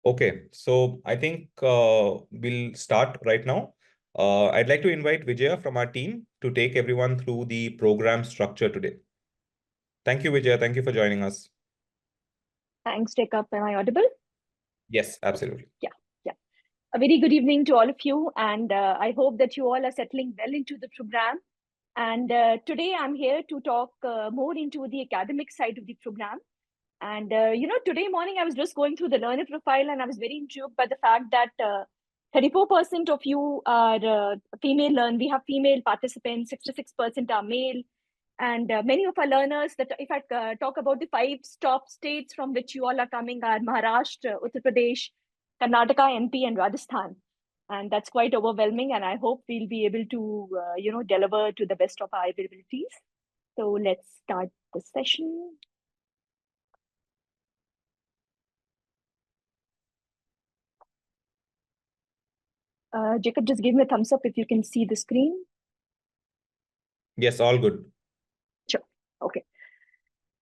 Okay, so I think we'll start right now. I'd like to invite Vijaya from our team to take everyone through the program structure today. Thank you, Vijaya. Thank you for joining us. Thanks, Jacob. Am I audible? Yes, absolutely. Yeah. A very good evening to all of you, and I hope that you all are settling well into the program. And today I'm here to talk more into the academic side of the program. And, today morning I was just going through the learner profile and I was very intrigued by the fact that 34% of you are female learn. We have female participants, 66% are male. And many of our learners, that if I talk about the 5 top states from which you all are coming are Maharashtra, Uttar Pradesh, Karnataka, MP, and Rajasthan. And that's quite overwhelming. And I hope we'll be able to, deliver to the best of our abilities. So let's start the session. Jacob, just give me a thumbs up if you can see the screen. Yes, all good. Sure. Okay.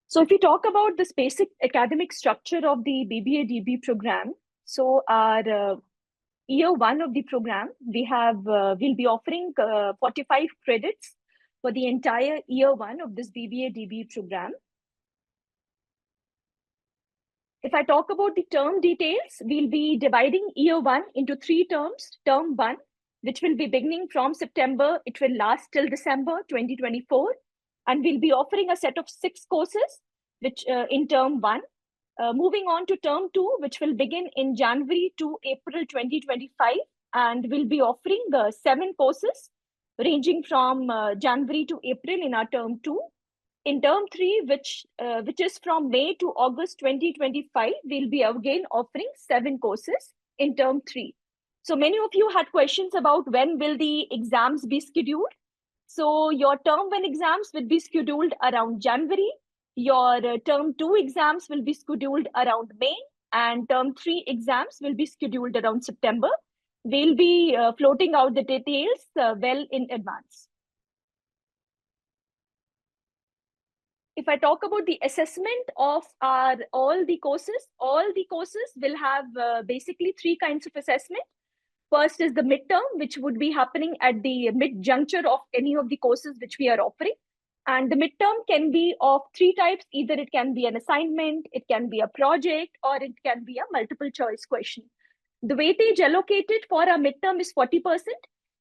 So if we talk about this basic academic structure of the BBA DBE program, so our year 1 of the program, we'll be offering 45 credits for the entire year 1 of this BBA DBE program. If I talk about the term details, we'll be dividing year 1 into 3 terms. Term 1, which will be beginning from September, it will last till December 2024. And we'll be offering a set of 6 courses, which in term 1. Moving on to term 2, which will begin in January to April 2025. And we'll be offering 7 courses ranging from January to April in our term 2. In term 3, which is from May to August 2025, we'll be again offering 7 courses in term 3. So many of you had questions about when will the exams be scheduled. So your term 1 exams will be scheduled around January. Your term 2 exams will be scheduled around May, and term 3 exams will be scheduled around September. We'll be floating out the details well in advance. If I talk about the assessment of all the courses will have basically 3 kinds of assessment. First is the midterm, which would be happening at the mid-juncture of any of the courses which we are offering. And the midterm can be of 3 types. Either it can be an assignment, it can be a project, or it can be a multiple choice question. The weightage allocated for a midterm is 40%.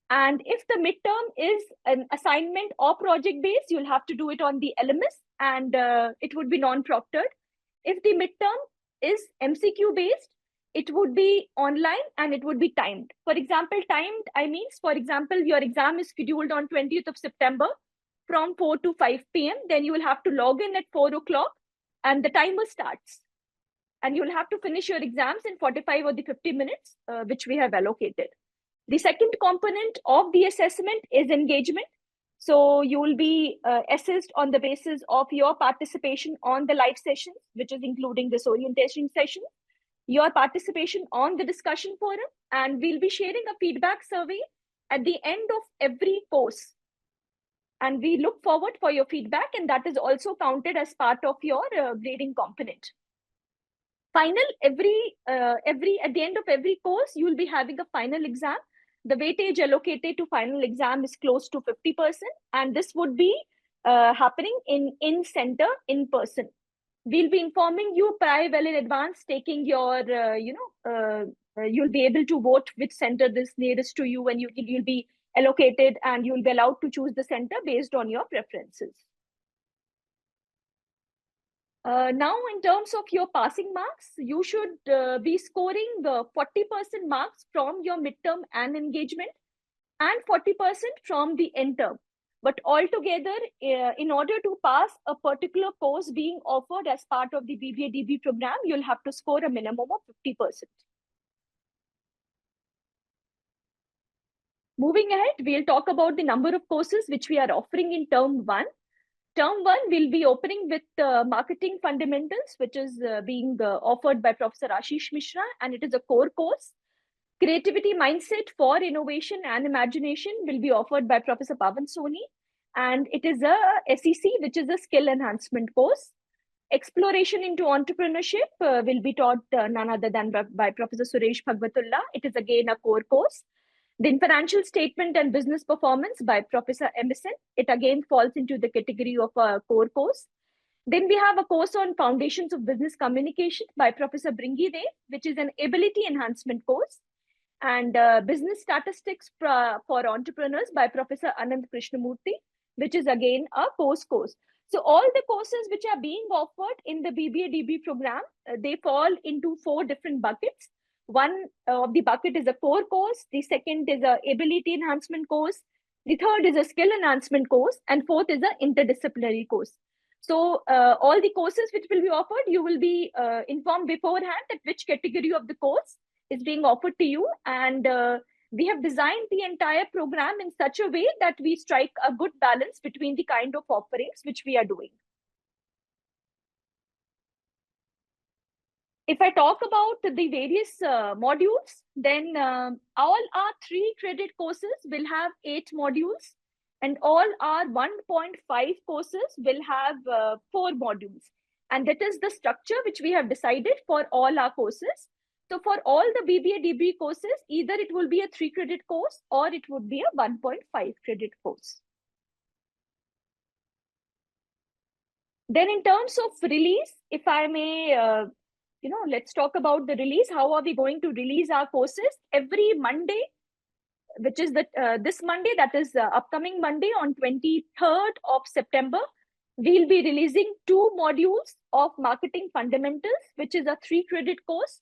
And if the midterm is an assignment or project based, you'll have to do it on the LMS and it would be non-proctored. If the midterm is MCQ based, it would be online and it would be timed. For example, timed, for example, your exam is scheduled on 20th of September from 4 to 5 p.m. Then you will have to log in at 4 o'clock and the timer starts. And you'll have to finish your exams in 45 or the 50 minutes, which we have allocated. The second component of the assessment is engagement. So you will be assessed on the basis of your participation on the live sessions, which is including this orientation session, your participation on the discussion forum, and we'll be sharing a feedback survey at the end of every course. And we look forward for your feedback, and that is also counted as part of your grading component. Final, at the end of every course, you will be having a final exam. The weightage allocated to final exam is close to 50%, and this would be happening in center, in person. We'll be informing you prior well in advance, taking your, you'll be able to vote which center is nearest to you, and you'll be allocated and you'll be allowed to choose the center based on your preferences. Now, in terms of your passing marks, you should be scoring the 40% marks from your midterm and engagement and 40% from the end term. But altogether, in order to pass a particular course being offered as part of the BBA DBE program, you'll have to score a minimum of 50%. Moving ahead, we'll talk about the number of courses which we are offering in term 1. Term 1 will be opening with Marketing Fundamentals, which is being offered by Professor Ashish Mishra, and it is a core course. Creativity Mindset for Innovation and Imagination will be offered by Professor Pavan Soni, and it is a SEC, which is a Skill Enhancement course. Exploration into Entrepreneurship will be taught none other than by Professor Suresh Bhagwatullah. It is again a core course. Then Financial Statement and Business Performance by Professor Emerson. It again falls into the category of a core course. Then we have a course on Foundations of Business Communication by Professor Bringide, which is an ability enhancement course. And Business Statistics for Entrepreneurs by Professor Anand Krishnamurthy, which is again a course. So all the courses which are being offered in the BBA DBE program, they fall into 4 different buckets. One of the bucket is a core course. The second is a ability enhancement course. The third is a skill enhancement course. And fourth is an interdisciplinary course. So all the courses which will be offered, you will be informed beforehand at which category of the course is being offered to you. And we have designed the entire program in such a way that we strike a good balance between the kind of offerings which we are doing. If I talk about the various modules, then all our 3 credit courses will have 8 modules, and all our 1.5 courses will have 4 modules. And that is the structure which we have decided for all our courses. So for all the BBA DBE courses, either it will be a 3 credit course or it would be a 1.5 credit course. Then in terms of release, if I may, let's talk about the release. How are we going to release our courses? Every Monday, which is this Monday, that is upcoming Monday on 23rd of September, we'll be releasing 2 modules of Marketing Fundamentals, which is a 3 credit course.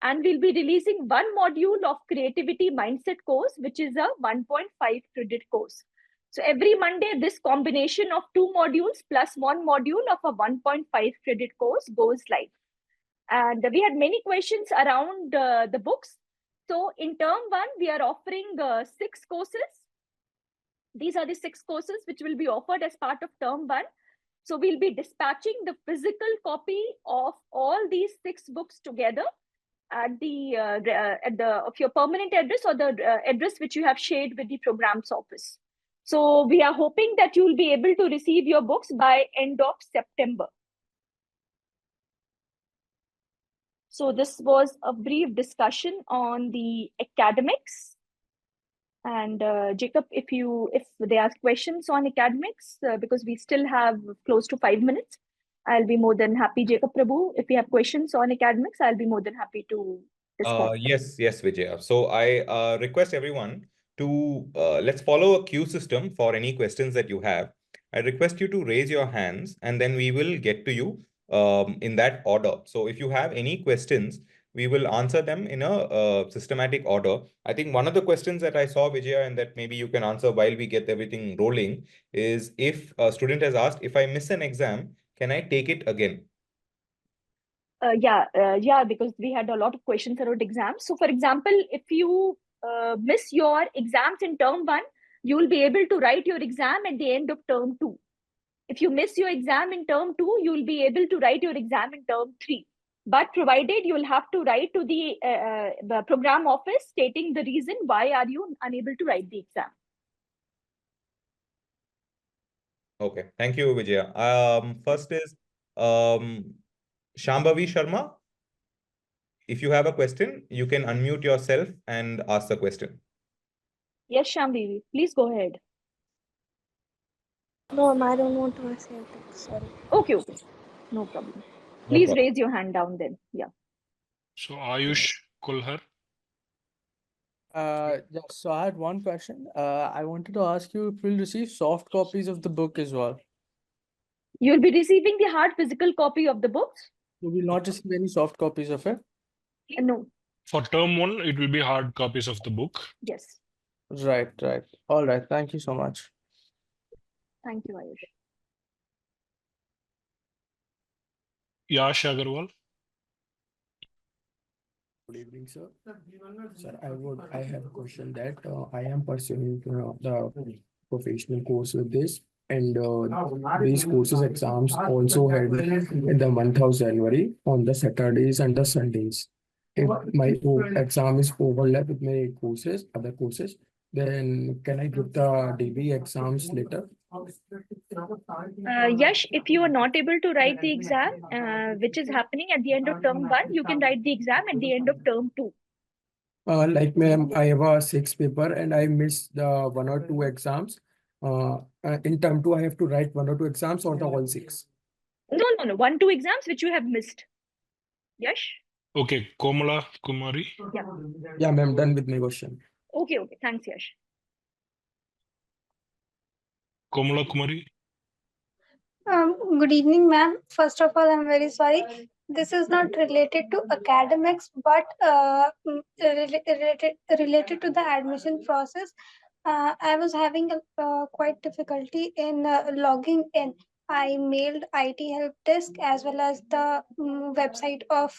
And we'll be releasing 1 module of Creativity Mindset course, which is a 1.5 credit course. So every Monday, this combination of 2 modules plus 1 module of a 1.5 credit course goes live. And we had many questions around the books. So in term 1, we are offering 6 courses. These are the 6 courses which will be offered as part of term 1. So we'll be dispatching the physical copy of all these 6 books together at of your permanent address or the address which you have shared with the programs office. So we are hoping that you will be able to receive your books by end of September. So this was a brief discussion on the academics. And Jacob, if there are questions on academics, because we still have close to 5 minutes, I'll be more than happy. Jacob Prabhu, if you have questions on academics, I'll be more than happy to discuss. Yes, Vijaya. So I request everyone to let's follow a queue system for any questions that you have. I request you to raise your hands and then we will get to you in that order. So if you have any questions, we will answer them in a systematic order. I think one of the questions that I saw, Vijaya, and that maybe you can answer while we get everything rolling, is if a student has asked, if I miss an exam, can I take it again? Yeah, because we had a lot of questions around exams. So for example, if you miss your exams in term 1, you will be able to write your exam at the end of term 2. If you miss your exam in term 2, you will be able to write your exam in term 3. But provided you will have to write to the program office stating the reason why are you unable to write the exam. Okay, thank you, Vijaya. First is Shambhavi Sharma. If you have a question, you can unmute yourself and ask the question. Yes, Shambhavi, please go ahead. No, I don't want to ask anything. Sorry. Okay. No problem. Please raise your hand down then. Yeah. So Ayush Kulhar. Yeah, so I had one question. I wanted to ask you if we'll receive soft copies of the book as well. You'll be receiving the hard physical copy of the books? We will not receive any soft copies of it? No. For term 1, it will be hard copies of the book. Yes. Right. All right. Thank you so much. Thank you, Ayush. Yash Agarwal. Good evening, sir. Sir, I have a question that I am pursuing the professional course with this, and these courses exams also held in the month of January on the Saturdays and the Sundays. If my exam is overlap with my other courses, then can I give the DBE exams later Yash, if you are not able to write the exam, which is happening at the end of term 1, you can write the exam at the end of term 2. Like ma'am, I have a 6 paper and I missed the 1 or 2 exams. In term 2, I have to write 1 or 2 exams or the all 6. No. 1, 2 exams which you have missed. Yash? Okay, Komala Kumari. Yeah. Yeah, ma'am, done with my question. Okay. Thanks, Yash. Komala Kumari. Good evening, ma'am. First of all, I'm very sorry. This is not related to academics, but related to the admission process. I was having a quite difficulty in logging in. I mailed IT help desk as well as the website of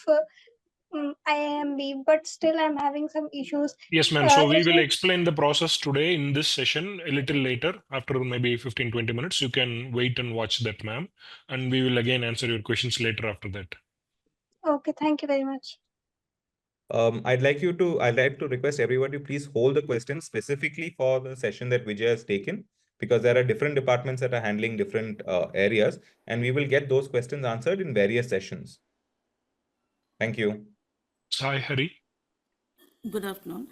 IIMB, but still I'm having some issues. Yes, ma'am. So we will explain the process today in this session a little later, after maybe 15-20 minutes. You can wait and watch that, ma'am. And we will again answer your questions later after that. Okay, thank you very much. I'd like to request everybody to please hold the questions specifically for the session that Vijay has taken, because there are different departments that are handling different areas, and we will get those questions answered in various sessions. Thank you. Sai Hari. Good afternoon.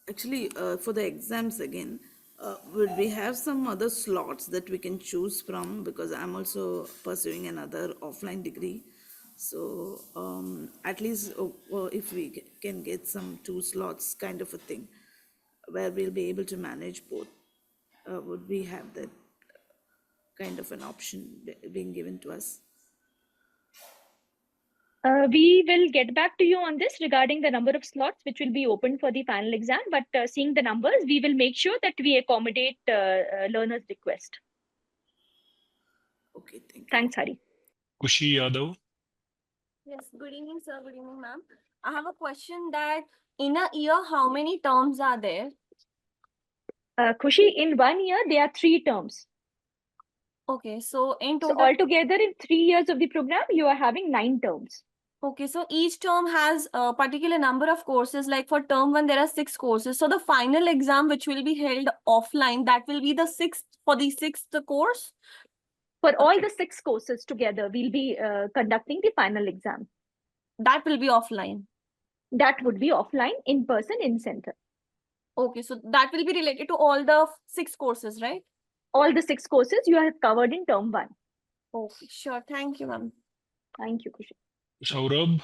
Actually, for the exams again, would we have some other slots that we can choose from? Because I'm also pursuing another offline degree. So at least if we can get some 2 slots kind of a thing, where we'll be able to manage both, would we have that kind of an option being given to us? We will get back to you on this regarding the number of slots which will be open for the final exam. But seeing the numbers, we will make sure that we accommodate learners' request. Okay, thank you. Thanks, Hari. Kushi Yadav. Yes, good evening, sir. Good evening, ma'am. I have a question that in a year, how many terms are there? Khushi, in 1 year, there are 3 terms. Okay, so in So total, altogether, in 3 years of the program, you are having 9 terms. okay, so each term has a particular number of courses. Like for term 1, there are 6 courses. So the final exam, which will be held offline, that will be the 6th for the 6th course? For all the 6 courses together, we'll be conducting the final exam. That will be offline. That would be offline, in person, in center. Okay, so that will be related to all the 6 courses, right? All the 6 courses you have covered in term 1. Okay, sure. Thank you, ma'am. Thank you, Khushi. Saurabh.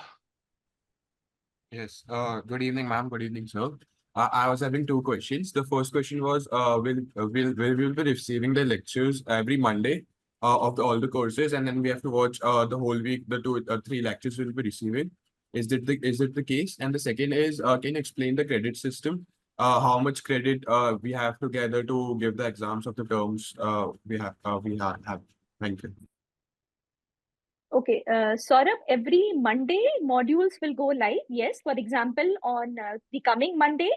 Yes. Good evening, ma'am. Good evening, sir. I was having 2 questions. The first question was, will we be receiving the lectures every Monday of all the courses, and then we have to watch the whole week, the 3 lectures we'll be receiving. Is it the case? And the second is, can you explain the credit system? How much credit we have to gather to give the exams of the terms we have. Thank you. Okay, Saurabh, every Monday modules will go live. Yes, for example, on the coming Monday,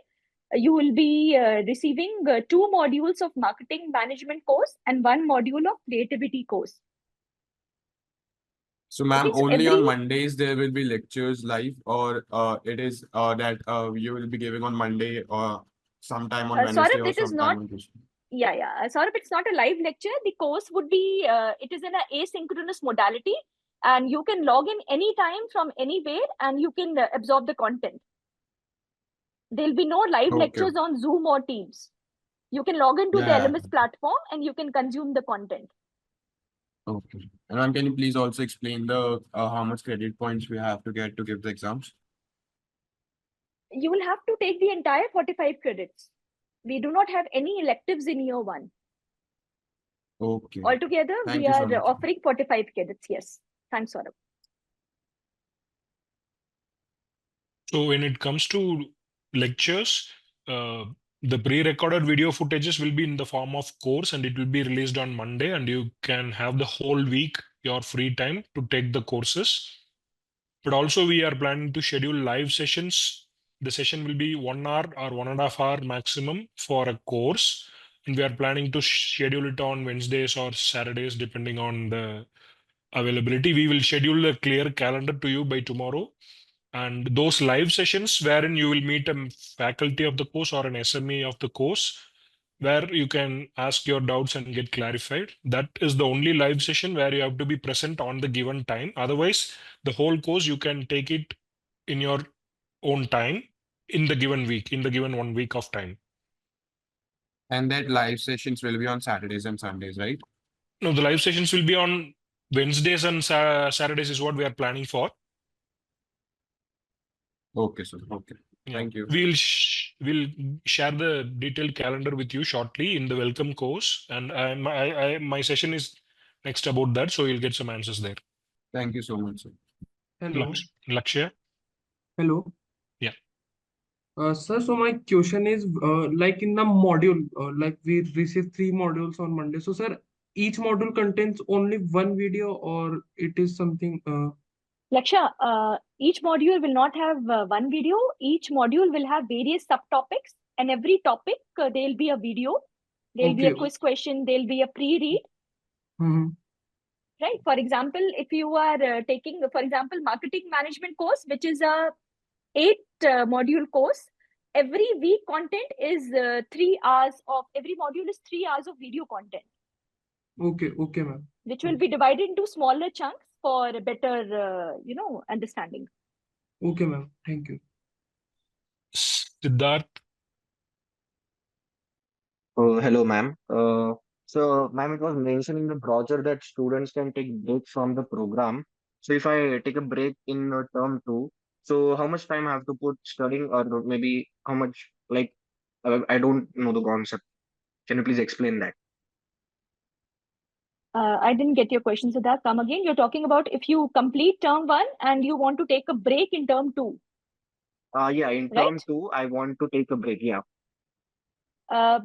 you will be receiving 2 modules of marketing management course and 1 module of creativity course. So, ma'am, Okay, so only on Mondays there will be lectures live, or it is that you will be giving on Monday or sometime on Wednesday Saurabh, or it is not. sometime on Tuesday? Yeah. Saurabh, it's not a live lecture. The course would be, it is in an asynchronous modality, and you can log in anytime from anywhere and you can absorb the content. There'll be no live lectures on Zoom or Teams. You can log into the LMS platform and you can consume the content. Okay. And ma'am, can you please also explain the how much credit points we have to get to give the exams? You will have to take the entire 45 credits. We do not have any electives in year 1. Okay. Altogether, Thank we you so are much. offering 45 credits. Yes. Thanks, Saurabh. So when it comes to lectures, the pre-recorded video footages will be in the form of course, and it will be released on Monday, and you can have the whole week your free time to take the courses. But also we are planning to schedule live sessions. The session will be 1 hour or 1.5 hour maximum for a course. And we are planning to schedule it on Wednesdays or Saturdays, depending on the availability. We will schedule a clear calendar to you by tomorrow. And those live sessions wherein you will meet a faculty of the course or an SME of the course, where you can ask your doubts and get clarified. That is the only live session where you have to be present on the given time. Otherwise, the whole course you can take it in your own time in the given week, in the given 1 week of time. And that live sessions will be on Saturdays and Sundays, right? No, the live sessions will be on Wednesdays and Saturdays is what we are planning for. Okay, sir. Okay. Yeah. Thank you. We'll share the detailed calendar with you shortly in the welcome course, and my session is next about that, so you'll get some answers there. Thank you so much, sir. Hello. Lakshya? Hello. Yeah. Sir, so my question is, like in the module, like we receive 3 modules on Monday. So, sir, each module contains only one video, or it is something? Laksha, each module will not have one video. Each module will have various subtopics, and every topic there'll be a video, there'll be a Okay. quiz question, there'll be a pre-read. Mhm. Right? For example, if you are taking, for example, marketing management course, which is a 8 module course, every week content is 3 hours of, every module is 3 hours of video content, Okay, okay, ma'am. which will be divided into smaller chunks for a better, understanding. Okay, ma'am. Thank you. Siddharth? Oh, hello, ma'am. So, ma'am, it was mentioned in the brochure that students can take breaks from the program. So, if I take a break in term 2, so how much time I have to put studying, or maybe how much, like, I don't know the concept. Can you please explain that? I didn't get your question, so that come again. You're talking about if you complete term 1 and you want to take a break in term 2. Yeah, in Right? term 2, I want to take a break. Yeah.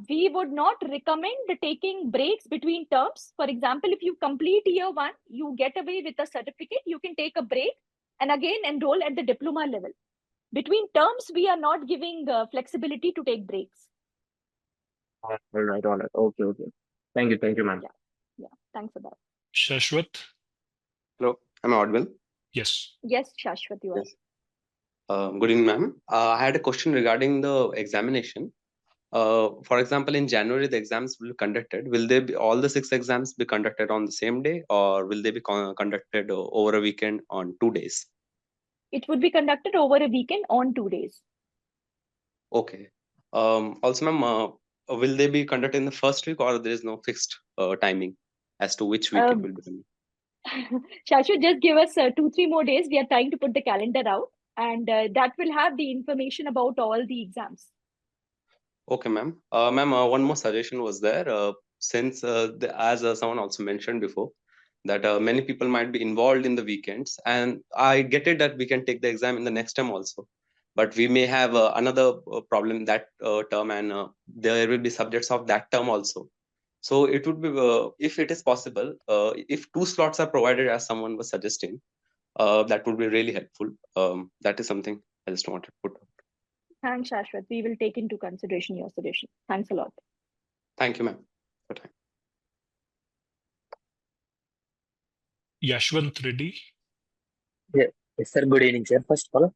We would not recommend taking breaks between terms. For example, if you complete year 1, you get away with a certificate, you can take a break and again enroll at the diploma level. Between terms, we are not giving flexibility to take breaks. All right, all right. Okay, okay. Thank you, ma'am. Yeah, thanks for that. Shashwat? Hello, am I audible? Yes. Yes, Shashwat, you are. Yes. Good evening, ma'am. I had a question regarding the examination. For example, in January, the exams will be conducted. Will they be all the 6 exams be conducted on the same day, or will they be conducted over a weekend on 2 days? It would be conducted over a weekend on 2 days. Okay. Also, ma'am, will they be conducted in the first week, or there is no fixed timing as to which week it will be done? Shashwat, just give us 2-3 more days. We are trying to put the calendar out, and that will have the information about all the exams. Okay, ma'am. Ma'am, one more suggestion was there. Since, as someone also mentioned before, that many people might be involved in the weekends, and I get it that we can take the exam in the next term also, but we may have another problem that term, and there will be subjects of that term also. So it would be, if it is possible, if 2 slots are provided, as someone was suggesting, that would be really helpful. That is something I just wanted to put up. Thanks, Shashwat. We will take into consideration your suggestion. Thanks a lot. Thank you, ma'am. For time. Yashwant Reddy? Yeah. Yes, sir. Good evening, sir. First of all,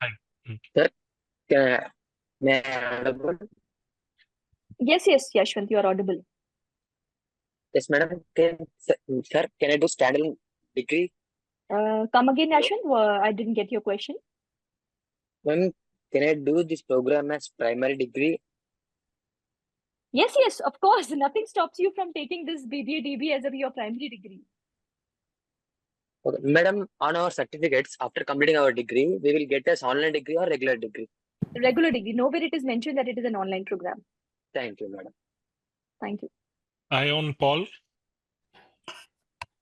Hi. sir, may I audible? Yes, Yashwant, you are audible. Yes, madam. Sir, can I do standalone degree? Come again, Yashwant. I didn't get your question. Ma'am, can I do this program as primary degree? Yes, of course. Nothing stops you from taking this BBA DBE as your primary degree. Okay. Madam, on our certificates, after completing our degree, we will get as online degree or regular degree? Regular degree. Nowhere it is mentioned that it is an online program. Thank you, madam. Thank you. Ion Paul?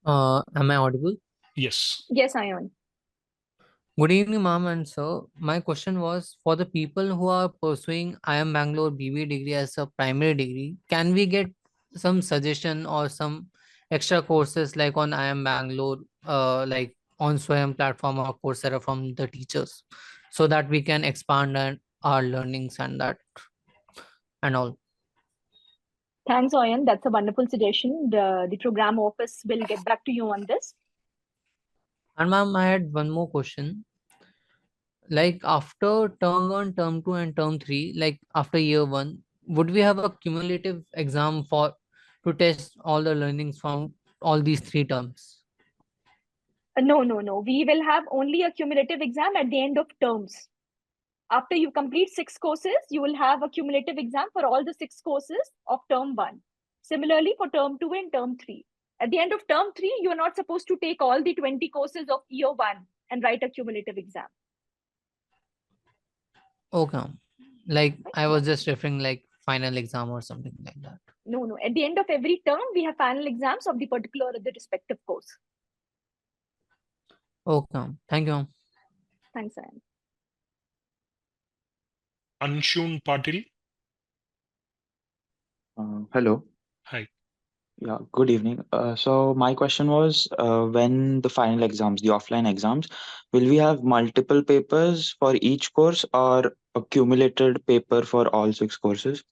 Am I audible? Yes. Yes, Ion. Good evening, ma'am and sir. My question was for the people who are pursuing IIM Bangalore BBA degree as a primary degree, can we get some suggestion or some extra courses like on IIM Bangalore, like on Swayam platform or Coursera from the teachers, so that we can expand our learnings and that and all? Thanks, Ion. That's a wonderful suggestion. The program office will get back to you on this. And ma'am, I had one more question. Like after term 1, term 2, and term 3, like after year 1, would we have a cumulative exam to test all the learnings from all these 3 terms? No. We will have only a cumulative exam at the end of terms. After you complete 6 courses, you will have a cumulative exam for all the 6 courses of term 1. Similarly, for term 2 and term 3. At the end of term 3, you are not supposed to take all the 20 courses of year 1 and write a cumulative exam. Okay. Like I was just referring like final exam or something like that. No. At the end of every term, we have final exams of the particular or the respective course. Okay. Thank you. Thanks, Ayan. Anshun Patil. Hello. Hi. Yeah, good evening. So my question was, when the final exams, the offline exams, will we have multiple papers for each course or accumulated paper for all 6 courses?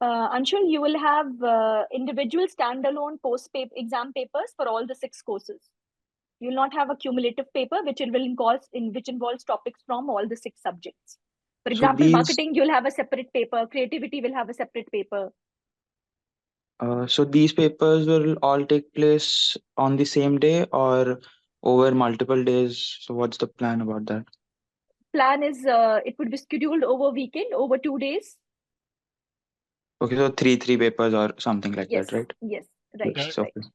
Anshul, you will have individual standalone exam papers for all the 6 courses. You will not have a cumulative paper which involves topics from all the 6 subjects. For example, marketing, you'll have a separate paper. Creativity will have a separate paper. So these papers will all take place on the same day or over multiple days. So what's the plan about that? Plan is it would be scheduled over weekend, over 2 days. Okay, so three papers or something like Yes, that, right? yes, right, Yes, right. okay.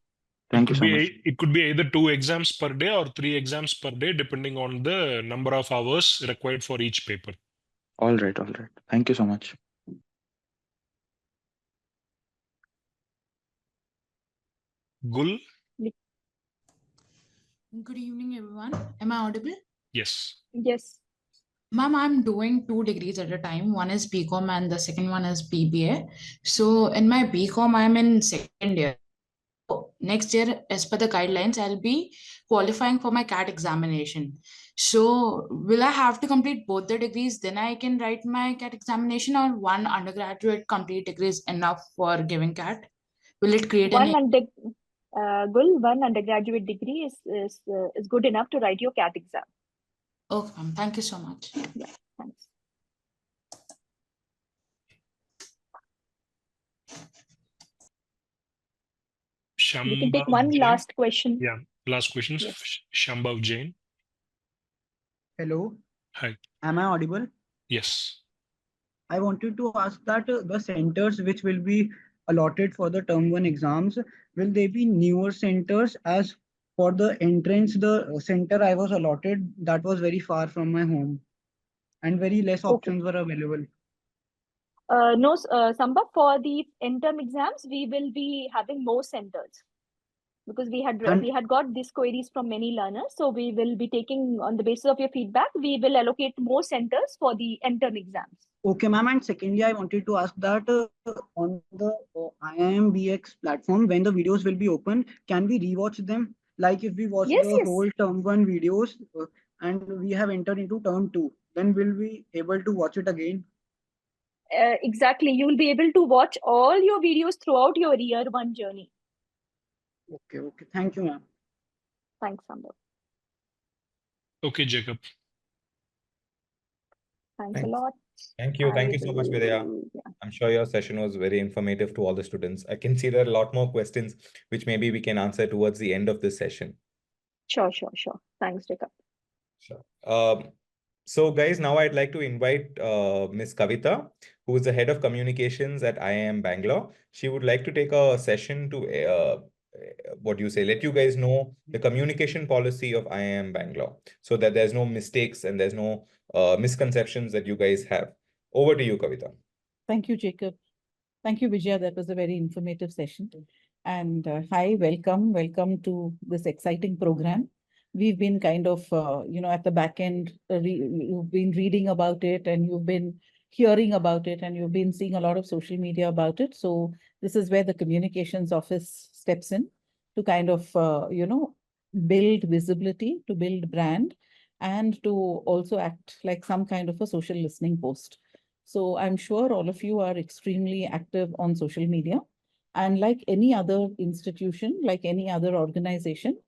Thank you so much. It could be either 2 exams per day or 3 exams per day, depending on the number of hours required for each paper. All right. Thank you so much. Gul. Good evening, everyone. Am I audible? Yes. Yes. Ma'am, I'm doing 2 degrees at a time. One is BCom and the second one is BBA. So in my BCom, I'm in second year. Next year, as per the guidelines, I'll be qualifying for my CAT examination. So will I have to complete both the degrees? Then I can write my CAT examination, or one undergraduate complete degree is enough for giving CAT? Will it create any... one undergraduate degree is good enough to write your CAT exam. Okay, ma'am. Thank you so much. Yeah, thanks. We can take one last question. Yeah, last question. Yes. Shambhav Jain. Hello. Hi. Am I audible? Yes. I wanted to ask that the centers which will be allotted for the term 1 exams, will they be newer centers? As for the entrance, the center I was allotted, that was very far from my home and very less options were available. No, Sambhav, for the end-term exams, we will be having more centers because we had got these queries from many learners. So we will be taking, on the basis of your feedback, we will allocate more centers for the end-term exams. Okay, ma'am. And secondly, I wanted to ask that on the IIMBX platform, when the videos will be open, can we rewatch them? Like if we watch the whole term 1 videos and we have entered into term 2, then will we able to watch it again? Exactly. You will be able to watch all your videos throughout your year 1 journey. Okay. Thank you, ma'am. Thanks, Sambhav. Okay, Jacob. Thanks a lot. Thank you so much, Vidya. I'm sure your session was very informative to all the students. I can see there are a lot more questions which maybe we can answer towards the end of this session. Sure. Thanks, Jacob. Sure. So guys, now I'd like to invite Ms. Kavita, who is the head of communications at IIM Bangalore. She would like to take a session to let you guys know the communication policy of IIM Bangalore so that there's no mistakes and there's no misconceptions that you guys have. Over to you, Kavita. Thank you, Jacob. Thank you, Vijaya. That was a very informative session. And hi, welcome to this exciting program. We've been kind of, at the back end, you've been reading about it and you've been hearing about it and you've been seeing a lot of social media about it. So this is where the communications office steps in to kind of, build visibility, to build brand, and to also act like some kind of a social listening post. So I'm sure all of you are extremely active on social media. And like any other institution, like any other organization,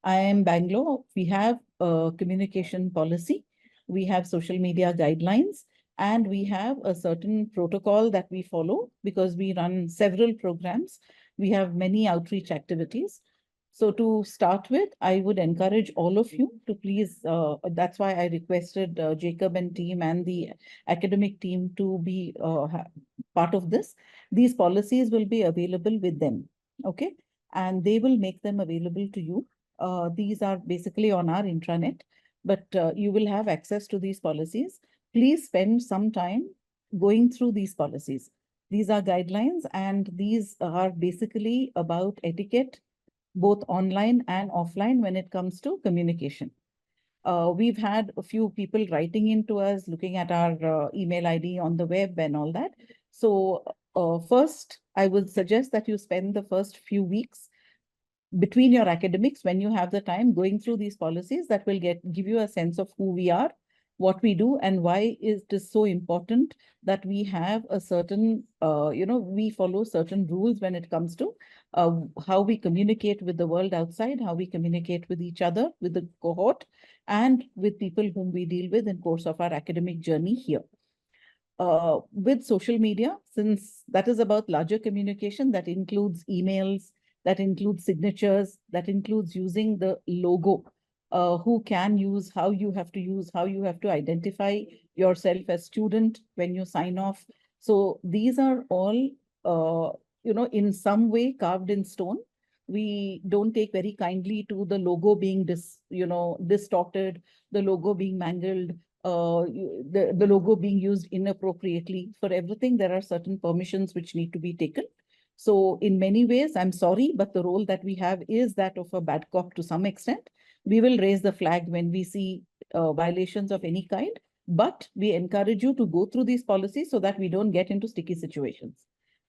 IIM Bangalore, we have a communication policy. We have social media guidelines. And we have a certain protocol that we follow because we run several programs. We have many outreach activities. So to start with, I would encourage all of you to please, that's why I requested Jacob and team and the academic team to be part of this. These policies will be available with them, okay? And they will make them available to you. These are basically on our intranet, but you will have access to these policies. Please spend some time going through these policies. These are guidelines, and these are basically about etiquette, both online and offline when it comes to communication. We've had a few people writing into us, looking at our email ID on the web and all that. So first, I would suggest that you spend the first few weeks between your academics, when you have the time, going through these policies. That will give you a sense of who we are, what we do, and why it is so important that we have a certain, we follow certain rules when it comes to how we communicate with the world outside, how we communicate with each other, with the cohort, and with people whom we deal with in course of our academic journey here. With social media, since that is about larger communication, that includes emails, that includes signatures, that includes using the logo, who can use, how you have to use, how you have to identify yourself as student when you sign off. So these are all, in some way carved in stone. We don't take very kindly to the logo being distorted, the logo being mangled, the logo being used inappropriately. For everything, there are certain permissions which need to be taken. So in many ways, I'm sorry, but the role that we have is that of a bad cop to some extent. We will raise the flag when we see violations of any kind, but we encourage you to go through these policies so that we don't get into sticky situations,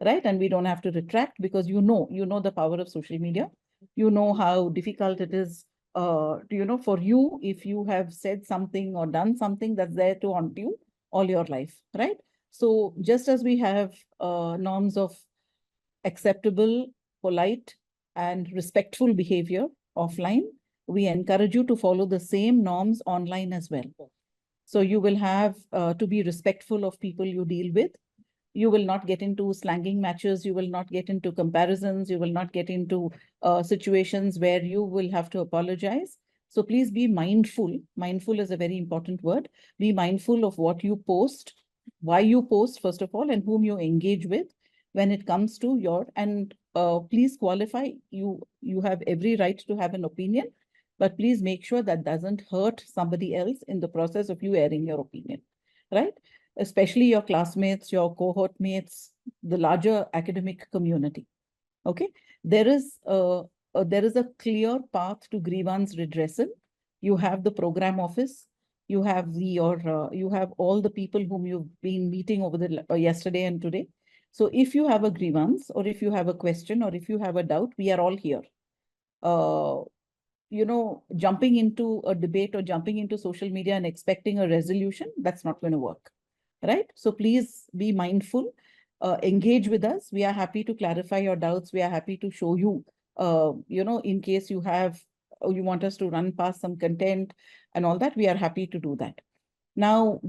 right? And we don't have to retract, because you know the power of social media. You know how difficult it is, for you, if you have said something or done something that's there to haunt you all your life, right? So just as we have norms of acceptable, polite, and respectful behavior offline, we encourage you to follow the same norms online as well. So you will have to be respectful of people you deal with. You will not get into slanging matches. You will not get into comparisons. You will not get into situations where you will have to apologize. So please be mindful. Mindful is a very important word. Be mindful of what you post, why you post, first of all, and whom you engage with when it comes to your, and please qualify. You have every right to have an opinion, but please make sure that doesn't hurt somebody else in the process of you airing your opinion, right? Especially your classmates, your cohort mates, the larger academic community. Okay, there is a clear path to grievance redressal. You have the program office. You have you have all the people whom you've been meeting over the yesterday and today. So if you have a grievance, or if you have a question, or if you have a doubt, we are all here. Jumping into a debate or jumping into social media and expecting a resolution, that's not going to work, right? So please be mindful, engage with us. We are happy to clarify your doubts. We are happy to show you, in case you have, or you want us to run past some content and all that, we are happy to do that. Now,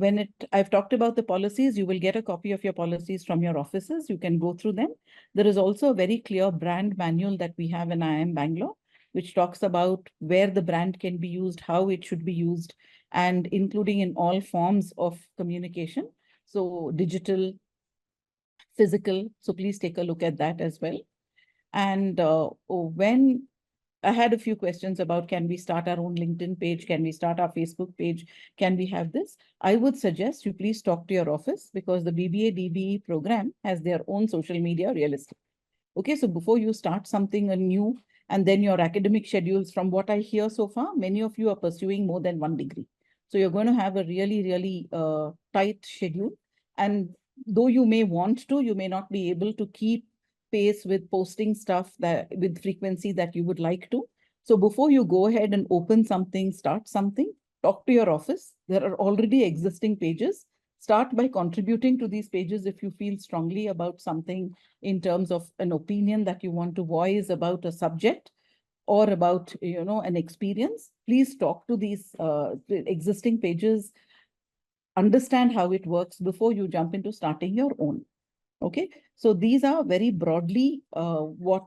I've talked about the policies, you will get a copy of your policies from your offices. You can go through them. There is also a very clear brand manual that we have in IIM Bangalore, which talks about where the brand can be used, how it should be used, and including in all forms of communication. So digital, physical. So please take a look at that as well. And when I had a few questions about, can we start our own LinkedIn page? Can we start our Facebook page? Can we have this? I would suggest you please talk to your office, because the BBA DBE program has their own social media real estate. Okay, so before you start something new, and then your academic schedules, from what I hear so far, many of you are pursuing more than one degree. So you're going to have a really, really tight schedule. And though you may want to, you may not be able to keep pace with posting stuff with frequency that you would like to. So before you go ahead and open something, start something, talk to your office. There are already existing pages. Start by contributing to these pages if you feel strongly about something in terms of an opinion that you want to voice about a subject or about, an experience. Please talk to these existing pages. understand how it works before you jump into starting your own. Okay, so these are very broadly what,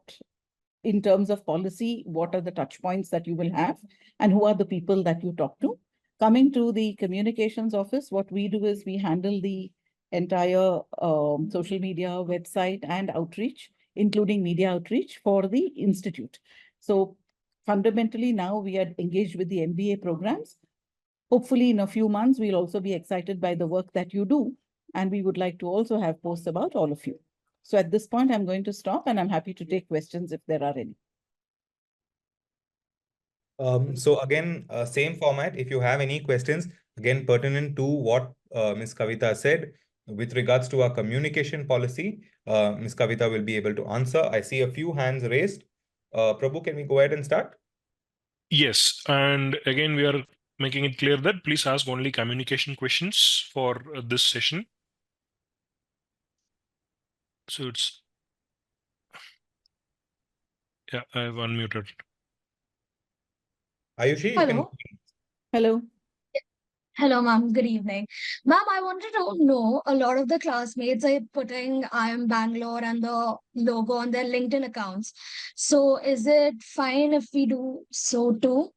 in terms of policy, what are the touch points that you will have and who are the people that you talk to. Coming to the communications office, what we do is we handle the entire social media, website and outreach, including media outreach for the institute. So fundamentally now we are engaged with the MBA programs. Hopefully in a few months, we'll also be excited by the work that you do. And we would like to also have posts about all of you. So at this point, I'm going to stop and I'm happy to take questions if there are any. So again, same format. If you have any questions, again, pertinent to what Ms. Kavita said with regards to our communication policy, Ms. Kavita will be able to answer. I see a few hands raised. Prabhu, can we go ahead and start? Yes, and again, we are making it clear that please ask only communication questions for this session. So it's, yeah, I have unmuted. Ayushi, you can. Hello. Hello. Hello, ma'am. Good evening. Ma'am, I wanted to know, a lot of the classmates are putting IIM Bangalore and the logo on their LinkedIn accounts. So is it fine if we do so too?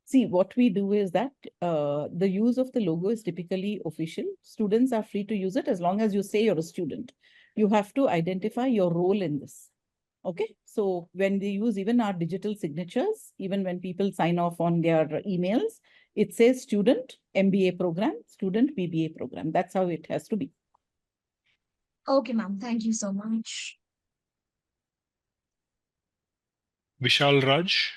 See, what we do is that the use of the logo is typically official. Students are free to use it as long as you say you're a student. You have to identify your role in this. Okay, so when they use even our digital signatures, even when people sign off on their emails, it says student MBA program, student BBA program. That's how it has to be. Okay, ma'am. Thank you so much. Vishal Raj.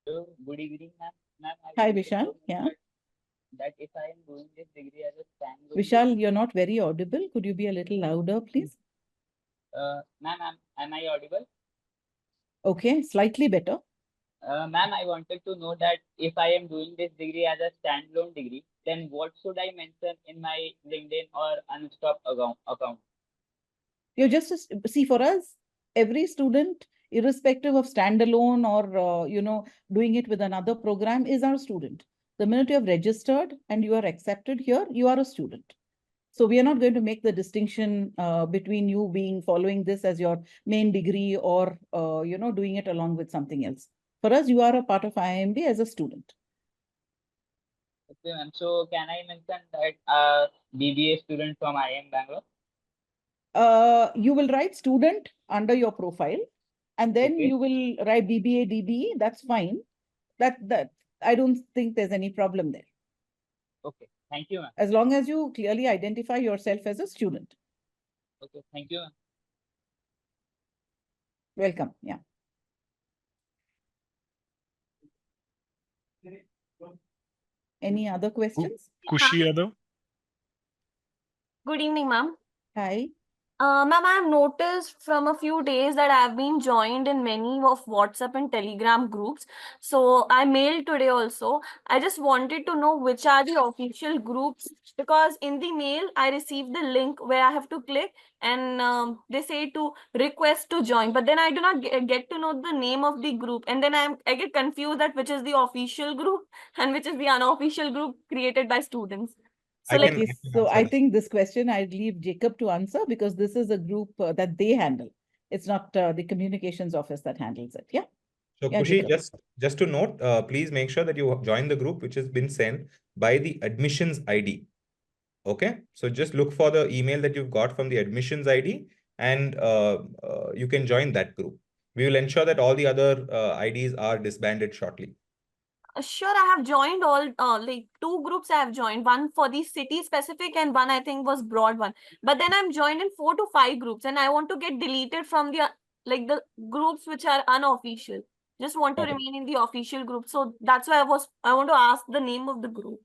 Hello, good evening, ma'am. Hi, Vishal. Yeah. That if I am doing this degree as a standalone. Vishal, you're not very audible. Could you be a little louder, please? Ma'am, am I audible? Okay, slightly better. Ma'am, I wanted to know that if I am doing this degree as a standalone degree, then what should I mention in my LinkedIn or Unstop account? You're just, see, for us, every student, irrespective of standalone or, doing it with another program, is our student. The minute you have registered and you are accepted here, you are a student. So we are not going to make the distinction between you following this as your main degree or, doing it along with something else. For us, you are a part of IIMB as a student. Okay, ma'am. So can I mention that BBA student from IIM Bangalore? You will write student under your profile and then Okay. you will write BBA DBE. That's fine. That I don't think there's any problem there. Okay, thank you, ma'am. As long as you clearly identify yourself as a student. Okay, thank you, ma'am. Welcome. Yeah. Any other questions? Kushi Yadav. Good evening, ma'am. Hi. Ma'am, I have noticed from a few days that I have been joined in many of WhatsApp and Telegram groups. So I mailed today also. I just wanted to know which are the official groups, because in the mail I received the link where I have to click and they say to request to join, but then I do not get to know the name of the group, and then I get confused that which is the official group and which is the unofficial group created by students. So I think this question I'd leave Jacob to answer, because this is a group that they handle. It's not the communications office that handles it. Yeah. So Yeah, Kushi, Jacob. just to note, please make sure that you join the group which has been sent by the admissions ID. Okay, so just look for the email that you've got from the admissions ID and you can join that group. We will ensure that all the other IDs are disbanded shortly. Sure, I have joined all like 2 groups I have joined, one for the city specific and one I think was broad one. But then I'm joined in 4 to 5 groups and I want to get deleted from the the groups which are unofficial. Just want to Okay. remain in the official group. So that's why I want to ask the name of the group.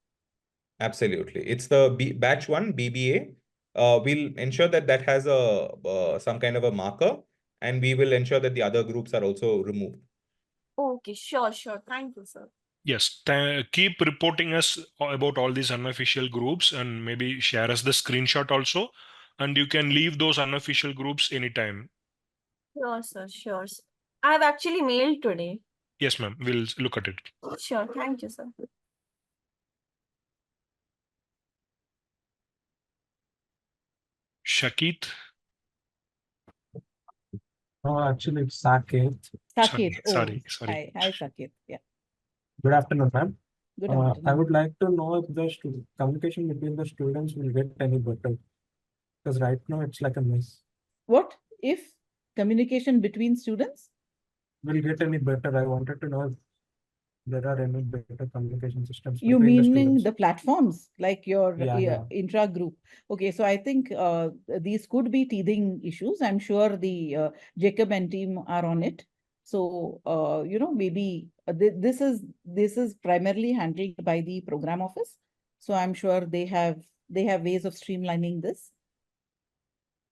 Absolutely. It's the batch 1 BBA. We'll ensure that that has a some kind of a marker, and we will ensure that the other groups are also removed. Okay, sure. Thank you, sir. Yes, keep reporting us about all these unofficial groups and maybe share us the screenshot also. And you can leave those unofficial groups anytime. Sure, sir. Sure. I have actually mailed today. Yes, ma'am. We'll look at it. Sure. Thank you, sir. Shakit. Actually, it's Saket. Saket. Sorry. Hi, Saket. Yeah. Good afternoon, ma'am. Good I afternoon. would like to know if the communication between the students will get any better, because right now it's like a mess. What if communication between students Will get any better? I wanted to know if there are any better communication systems You between the meaning students. the platforms like your Yeah. intra group? Okay, so I think these could be teething issues. I'm sure the Jacob and team are on it. So maybe this is primarily handled by the program office. So I'm sure they have ways of streamlining this.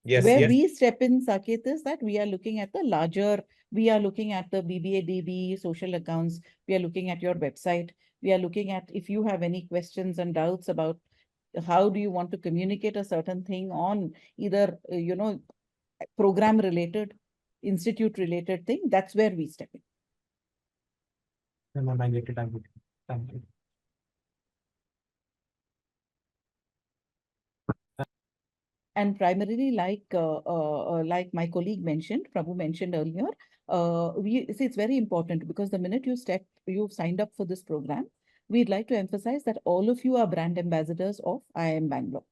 Yes, Where yes. we step in, Saket, is that we are looking at the BBA DBE social accounts. We are looking at your website. We are looking at if you have any questions and doubts about how do you want to communicate a certain thing on either, program related, institute related thing. That's where we step in. I get it. Thank you. And primarily, like my colleague mentioned, Prabhu mentioned earlier, it's very important because the minute you've signed up for this program, we'd like to emphasize that all of you are brand ambassadors of IIM Bangalore.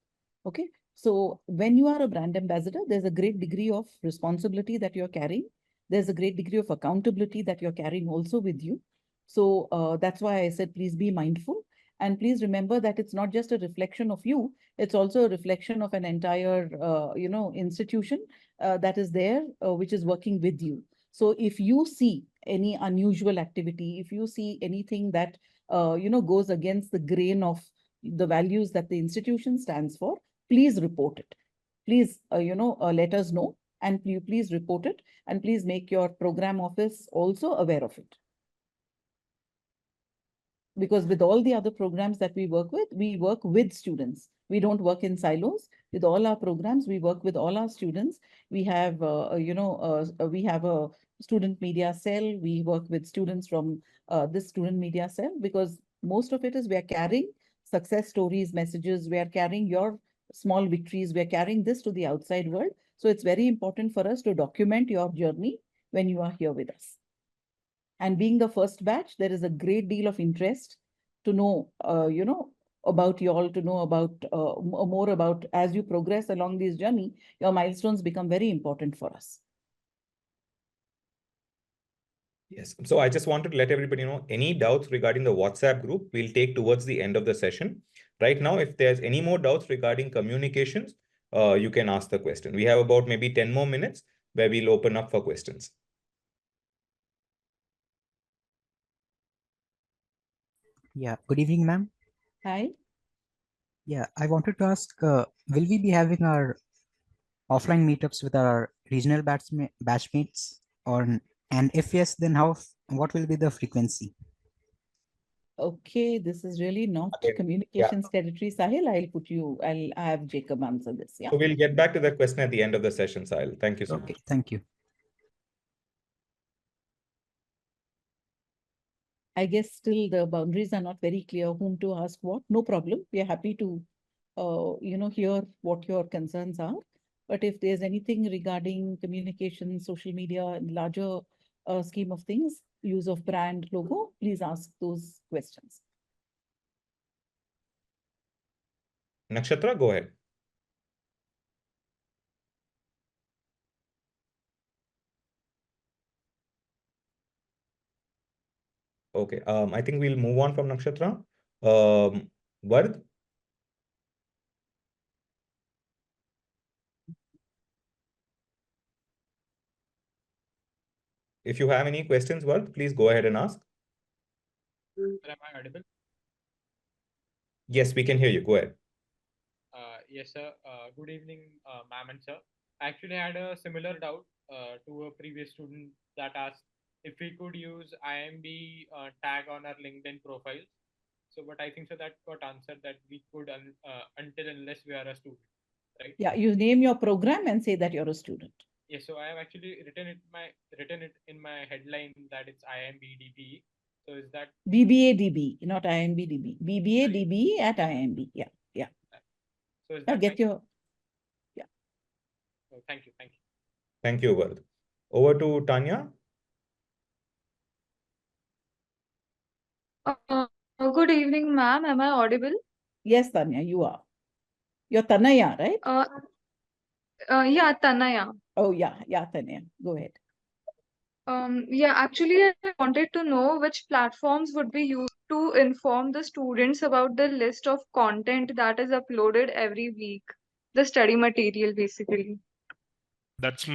Okay, so when you are a brand ambassador, there's a great degree of responsibility that you're carrying. There's a great degree of accountability that you're carrying also with you. So that's why I said, please be mindful. And please remember that it's not just a reflection of you, it's also a reflection of an entire, institution that is there, which is working with you. So if you see any unusual activity, if you see anything that, goes against the grain of the values that the institution stands for, please report it. Please, let us know, and please report it, and please make your program office also aware of it. Because with all the other programs that we work with students. We don't work in silos. With all our programs, we work with all our students. We have, we have a student media cell. We work with students from this student media cell, because most of it is we are carrying success stories, messages. We are carrying your small victories. We are carrying this to the outside world. So it's very important for us to document your journey when you are here with us. And being the first batch, there is a great deal of interest to know, about you all, to know about more about as you progress along this journey, your milestones become very important for us. Yes. So I just wanted to let everybody know any doubts regarding the WhatsApp group we'll take towards the end of the session. Right now, if there's any more doubts regarding communications, you can ask the question. We have about maybe 10 more minutes where we'll open up for questions. Yeah, good evening, ma'am. Hi. Yeah, I wanted to ask, will we be having our offline meetups with our regional batchmates, and if yes, then what will be the frequency? Okay, this is really not communications territory, Sahil. I'll have Jacob answer this. Yeah. So we'll get back to that question at the end of the session, Sahil. Thank you so much. Thank you. I guess still the boundaries are not very clear whom to ask what. No problem. We are happy to, hear what your concerns are. But if there's anything regarding communication, social media, larger scheme of things, use of brand logo, please ask those questions. Nakshatra, go ahead. Okay, I think we'll move on from Nakshatra. Vard? If you have any questions, Vard, please go ahead and ask. Am I audible? Yes, we can hear you. Go ahead. Yes, sir. Good evening, ma'am and sir. I actually had a similar doubt to a previous student that asked if we could use IIMB tag on our LinkedIn profiles. So, but I think so that got answered that we could until unless we are a student, right? Yeah, you name your program and say that you're a student. Yes, so I have actually written it in my headline that it's IIMB DBE. So is that BBA DBE, not IIMB DBE. BBA DBE at IIMB. Yeah, yeah. so is Now that get your So thank you. Thank you. Thank you, Vard. Over to Tanya. Good evening, ma'am. Am I audible? Yes, Tanya, you are. You're Tanaya, right? Yeah, Tanaya. Oh, yeah, Tanya. Go ahead. Yeah, actually, I wanted to know which platforms would be used to inform the students about the list of content that is uploaded every week, the study material, basically. That's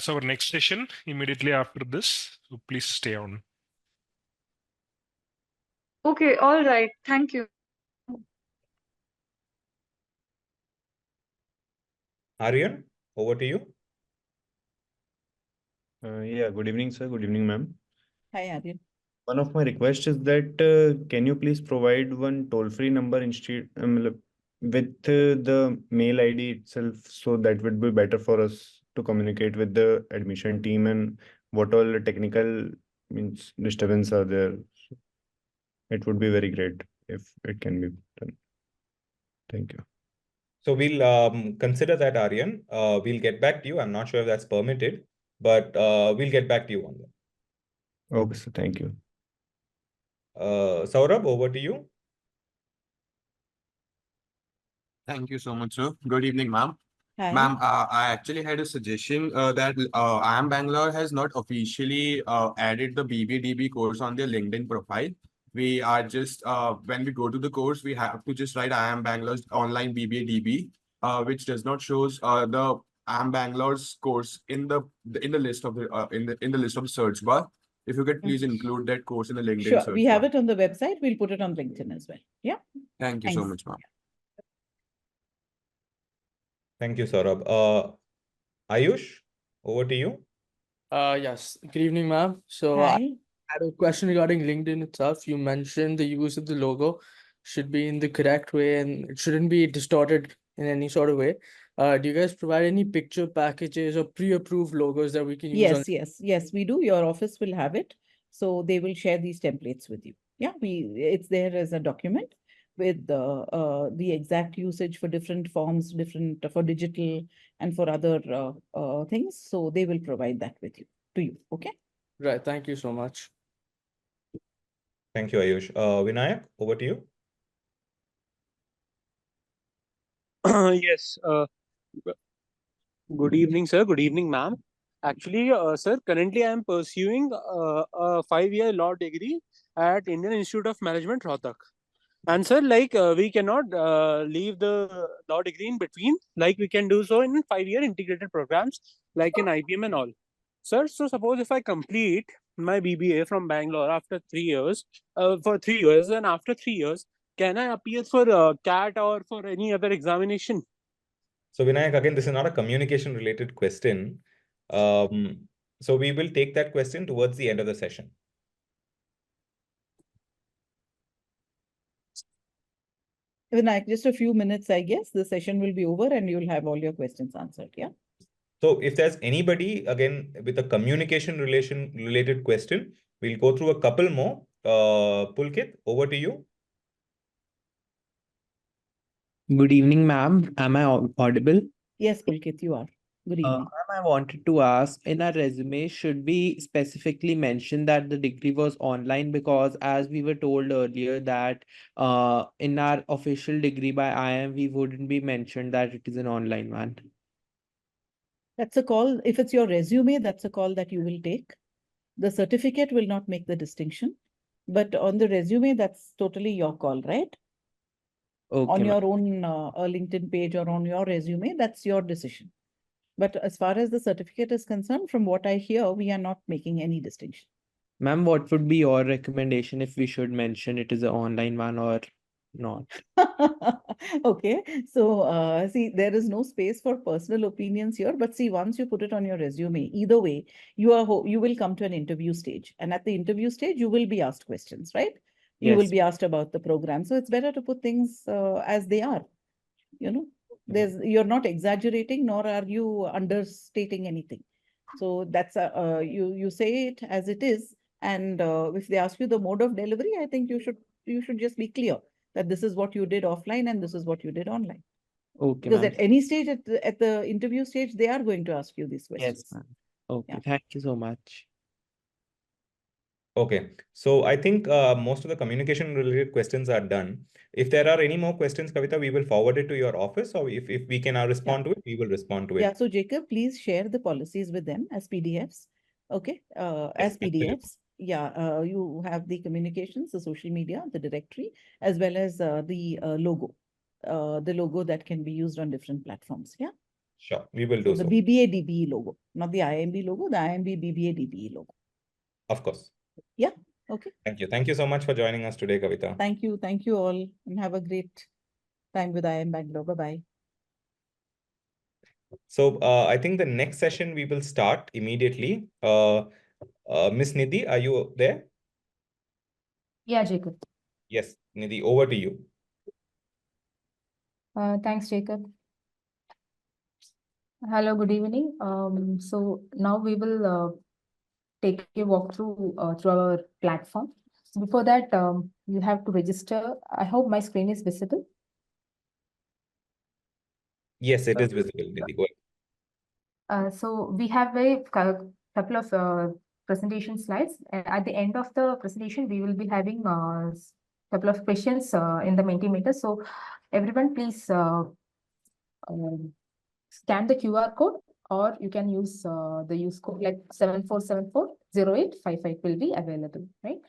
our next session immediately after this. So please stay on. Okay, all right. Thank you. Aryan, over to you. Yeah, good evening, sir. Good evening, ma'am. Hi, Aryan. One of my requests is that can you please provide one toll-free number instead with the mail ID itself, so that would be better for us to communicate with the admission team and what all the technical means disturbance are there. It would be very great if it can be done. Thank you. So we'll consider that, Aryan. We'll get back to you. I'm not sure if that's permitted, but we'll get back to you on that. Okay, sir. Thank you. Saurabh, over to you. Thank you so much, sir. Good evening, ma'am. Hi. Ma'am, I actually had a suggestion that IIM Bangalore has not officially added the BBA DBE course on their LinkedIn profile. We are just, when we go to the course, we have to just write IIM Bangalore's online BBA DBE, which does not shows the IIM Bangalore's course in the list of the in the list of the search bar. If you could please include that course in the LinkedIn Sure, search we have bar. it on the website. We'll put it on LinkedIn as well. Yeah. Thank you so Thanks. much, ma'am. Thank you, Saurabh. Ayush, over to you. Yes. Good evening, ma'am. So I had a question regarding LinkedIn itself. You mentioned the use of the logo should be in the correct way and it shouldn't be distorted in any sort of way. Do you guys provide any picture packages or pre-approved logos that we can use on? Yes, we do. Your office will have it. So they will share these templates with you. Yeah, it's there as a document with the exact usage for different forms, different for digital and for other things. So they will provide that with you to you. Okay. Right. Thank you so much. Thank you, Ayush. Vinayak, over to you. Yes. Good evening, sir. Good evening, ma'am. Actually, sir, currently I am pursuing a 5-year law degree at Indian Institute of Management, Rohtak. And sir, like we cannot leave the law degree in between. Like we can do so in 5-year integrated programs, like in IBM and all. Sir, so suppose if I complete my BBA from Bangalore after 3 years, for 3 years, and after 3 years, can I appear for CAT or for any other examination? So Vinayak, again, this is not a communication related question. So we will take that question towards the end of the session. Vinayak, just a few minutes, I guess. The session will be over and you'll have all your questions answered. Yeah. So if there's anybody, again, with a communication related question, we'll go through a couple more. Pulkit, over to you. Good evening, ma'am. Am I audible? Yes, Pulkit, you are. Good evening. Ma'am, I wanted to ask, in our resume, should we specifically mention that the degree was online? Because as we were told earlier that in our official degree by IIM, we wouldn't be mentioned that it is an online one. That's a call. If it's your resume, that's a call that you will take. The certificate will not make the distinction. But on the resume, that's totally your call, right? Okay, On your own LinkedIn page or on your resume, that's your decision. But as far as the certificate is concerned, from what I hear, we are not making any distinction. Ma'am, what would be your recommendation if we should mention it is an online one or not? Okay, so see, there is no space for personal opinions here. But see, once you put it on your resume, either way, you will come to an interview stage, and at the interview stage, you will be asked questions, right? You will Yes. be asked about the program. So it's better to put things as they are. You're not exaggerating, nor are you understating anything. So that's you say it as it is, and if they ask you the mode of delivery, I think you should just be clear that this is what you did offline and this is what you did online. Okay, Because ma'am. at any stage, at the interview stage, they are going to ask you these questions. Yes, ma'am. Okay, Yeah. thank you so much. Okay, so I think most of the communication related questions are done. If there are any more questions, Kavita, we will forward it to your office, or if we can respond to it, we will respond to it. Yeah, so Jacob, please share the policies with them as PDFs. Okay, as PDFs. Yeah, you have the communications, the social media, the directory, as well as the logo that can be used on different platforms. Yeah. Sure, we will So do the so. BBA DBE logo, not the IIMB logo, the IIMB BBA DBE logo. Of course. Yeah. Okay. Thank you. Thank you so much for joining us today, Kavita. Thank you. Thank you all, and have a great time with IIM Bangalore. Bye-bye. So I think the next session we will start immediately. Miss Nidhi, are you there? Yeah, Jacob. Yes, Nidhi, over to you. Thanks, Jacob. Hello, good evening. So now we will take a walk through our platform. Before that, you have to register. I hope my screen is visible. Yes, it is visible, Nidhi. Go ahead. So we have a couple of presentation slides. At the end of the presentation, we will be having a couple of questions in the Mentimeter. So everyone, please scan the QR code, or you can use the use code like 74740855 will be available, right?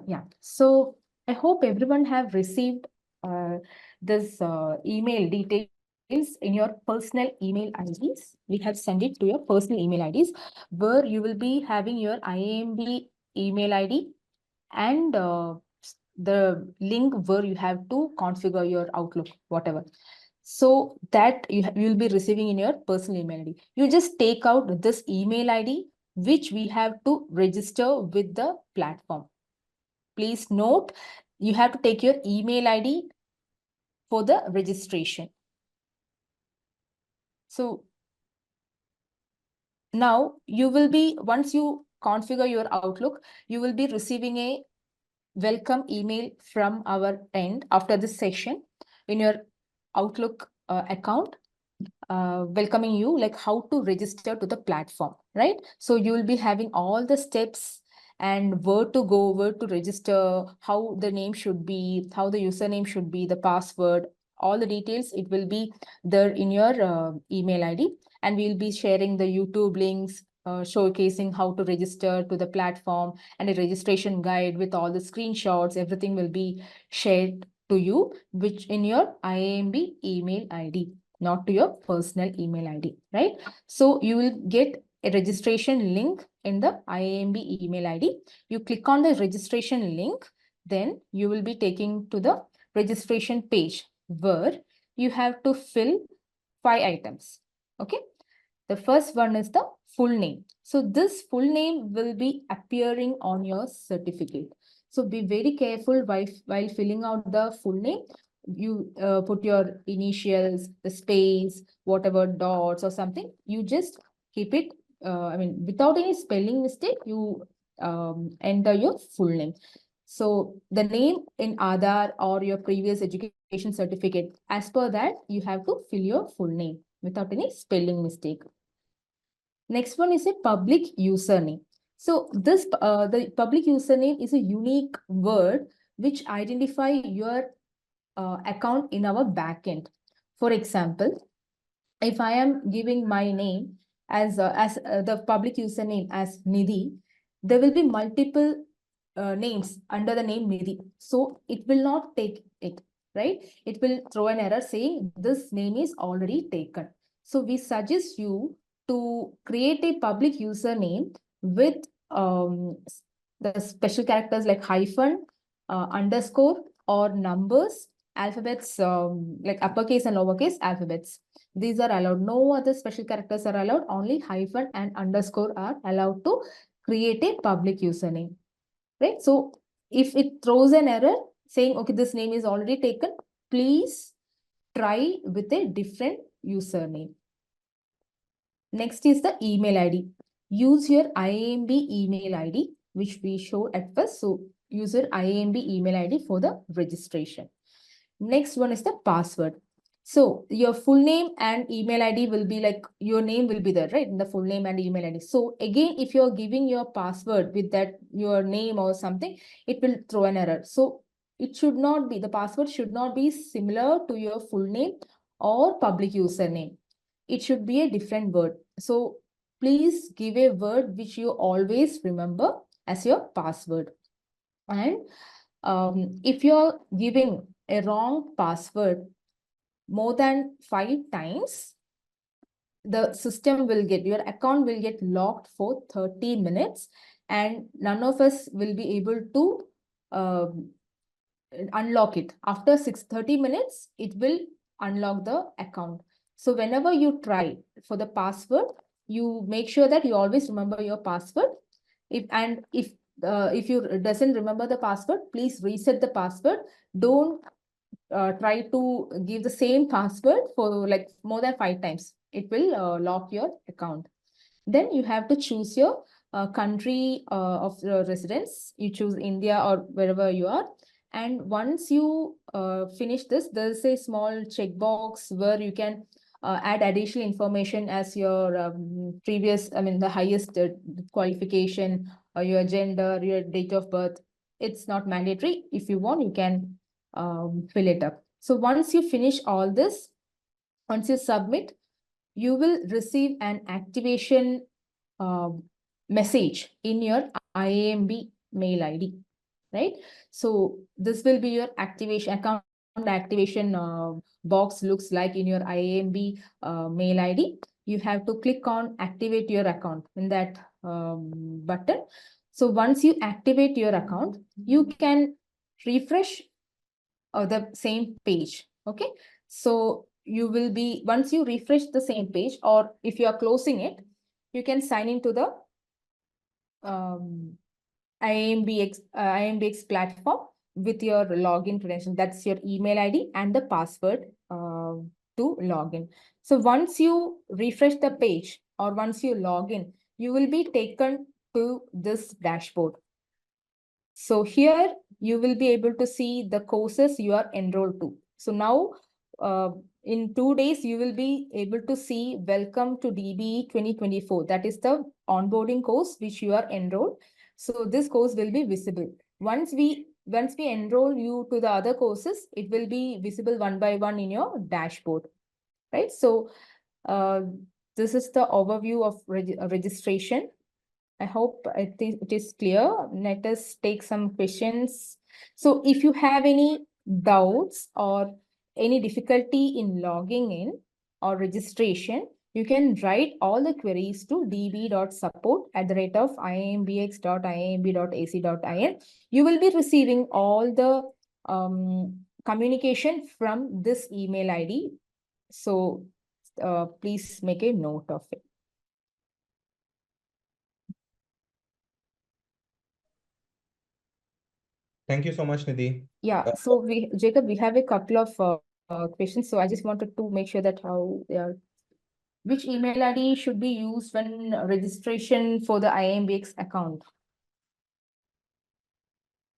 Yeah. So I hope everyone have received this email details in your personal email IDs. We have sent it to your personal email IDs, where you will be having your IIMB email ID and the link where you have to configure your Outlook, whatever. So that you will be receiving in your personal email ID. You just take out this email ID, which we have to register with the platform. Please note, you have to take your email ID for the registration. So now you will be, once you configure your Outlook, you will be receiving a welcome email from our end after this session in your Outlook account, welcoming you, like how to register to the platform, right? So you will be having all the steps and where to go, where to register, how the name should be, how the username should be, the password, all the details. It will be there in your email ID, and we'll be sharing the YouTube links, showcasing how to register to the platform, and a registration guide with all the screenshots. Everything will be shared to you, which in your IIMB email ID, not to your personal email ID, right? So you will get a registration link in the IIMB email ID. You click on the registration link, then you will be taken to the registration page where you have to fill 5 items. Okay. The first one is the full name. So this full name will be appearing on your certificate. So be very careful while filling out the full name. You put your initials, the space, whatever dots or something. You just keep it, without any spelling mistake, you enter your full name. So the name in Aadhaar or your previous education certificate, as per that, you have to fill your full name without any spelling mistake. Next one is a public username. So this the public username is a unique word which identify your account in our backend. For example, if I am giving my name as the public username as Nidhi, there will be multiple names under the name Nidhi. So it will not take it, right? It will throw an error saying this name is already taken. So we suggest you to create a public username with the special characters like hyphen, underscore, or numbers, alphabets, like uppercase and lowercase alphabets. These are allowed. No other special characters are allowed. Only hyphen and underscore are allowed to create a public username, right? So if it throws an error saying, okay, this name is already taken, please try with a different username. Next is the email ID. Use your IIMB email ID, which we showed at first. So use your IIMB email ID for the registration. Next one is the password. So your full name and email ID will be like, your name will be there, right? In the full name and email ID. So again, if you're giving your password with that, your name or something, it will throw an error. So it should not be, the password should not be similar to your full name or public username. It should be a different word. So please give a word which you always remember as your password. And if you're giving a wrong password more than 5 times, the system will get, your account will get locked for 30 minutes and none of us will be able to unlock it. After 30 minutes, it will unlock the account. So whenever you try for the password, you make sure that you always remember your password. If you doesn't remember the password, please reset the password. Don't try to give the same password for like more than 5 times. It will lock your account. Then you have to choose your country of residence. You choose India or wherever you are. And once you finish this, there's a small checkbox where you can add additional information as your previous, the highest qualification, or your gender, your date of birth. It's not mandatory. If you want, you can fill it up. So once you finish all this, once you submit, you will receive an activation message in your IIMB mail ID, right? So this will be your account activation box looks like in your IIMB mail ID. You have to click on activate your account in that button. So once you activate your account, you can refresh the same page. Okay, so you will be, once you refresh the same page, or if you are closing it, you can sign into the IIMBX platform with your login credential. That's your email ID and the password to login. So once you refresh the page or once you log in, you will be taken to this dashboard. So here you will be able to see the courses you are enrolled to. So now in 2 days, you will be able to see Welcome to DBE 2024. That is the onboarding course which you are enrolled. So this course will be visible. Once we enroll you to the other courses, it will be visible one by one in your dashboard, right? So this is the overview of registration. I hope it is clear. Let us take some questions. So if you have any doubts or any difficulty in logging in or registration, you can write all the queries to db.support@iimbx.iimb.ac.in. You will be receiving all the communication from this email ID. So please make a note of it. Thank you so much, Nidhi. Yeah, so Jacob, we have a couple of questions. So I just wanted to make sure that how they are. Which email ID should be used when registration for the IIMBX account?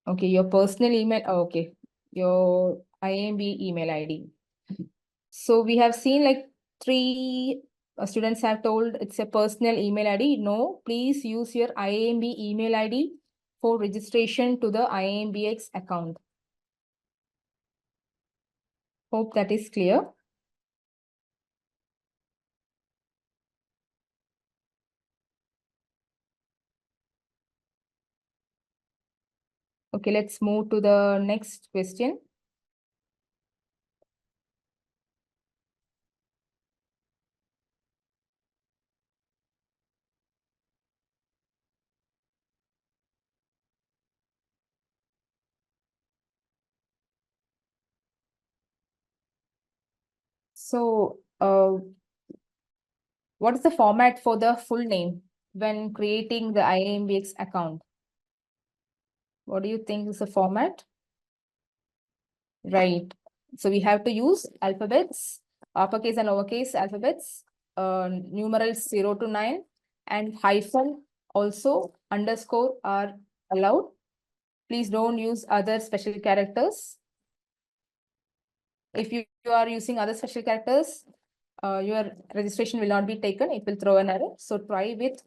Okay, your personal email. Oh, okay, your IIMB email ID. So we have seen like 3 students have told it's a personal email ID. No, please use your IIMB email ID for registration to the IIMBX account. Hope that is clear. Okay, let's move to the next question. So, what is the format for the full name when creating the IIMBX account? What do you think is the format? Right. So we have to use alphabets, uppercase and lowercase alphabets, numerals 0 to 9, and hyphen also, underscore are allowed. Please don't use other special characters. If you are using other special characters, your registration will not be taken. It will throw an error. So try with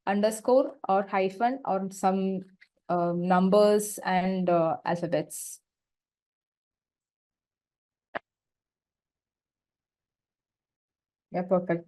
underscore or hyphen or some numbers and alphabets. Yeah, perfect.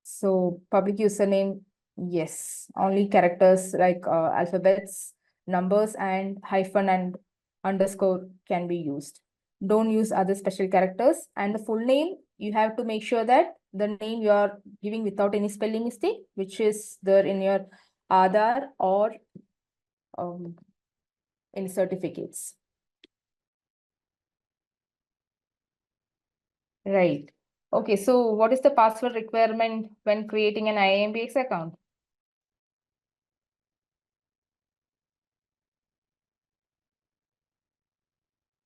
So public username, yes, only characters like alphabets, numbers, and hyphen and underscore can be used. Don't use other special characters. And the full name, you have to make sure that the name you are giving without any spelling mistake, which is there in your Aadhaar or in certificates. Right. Okay, so what is the password requirement when creating an IIMBX account?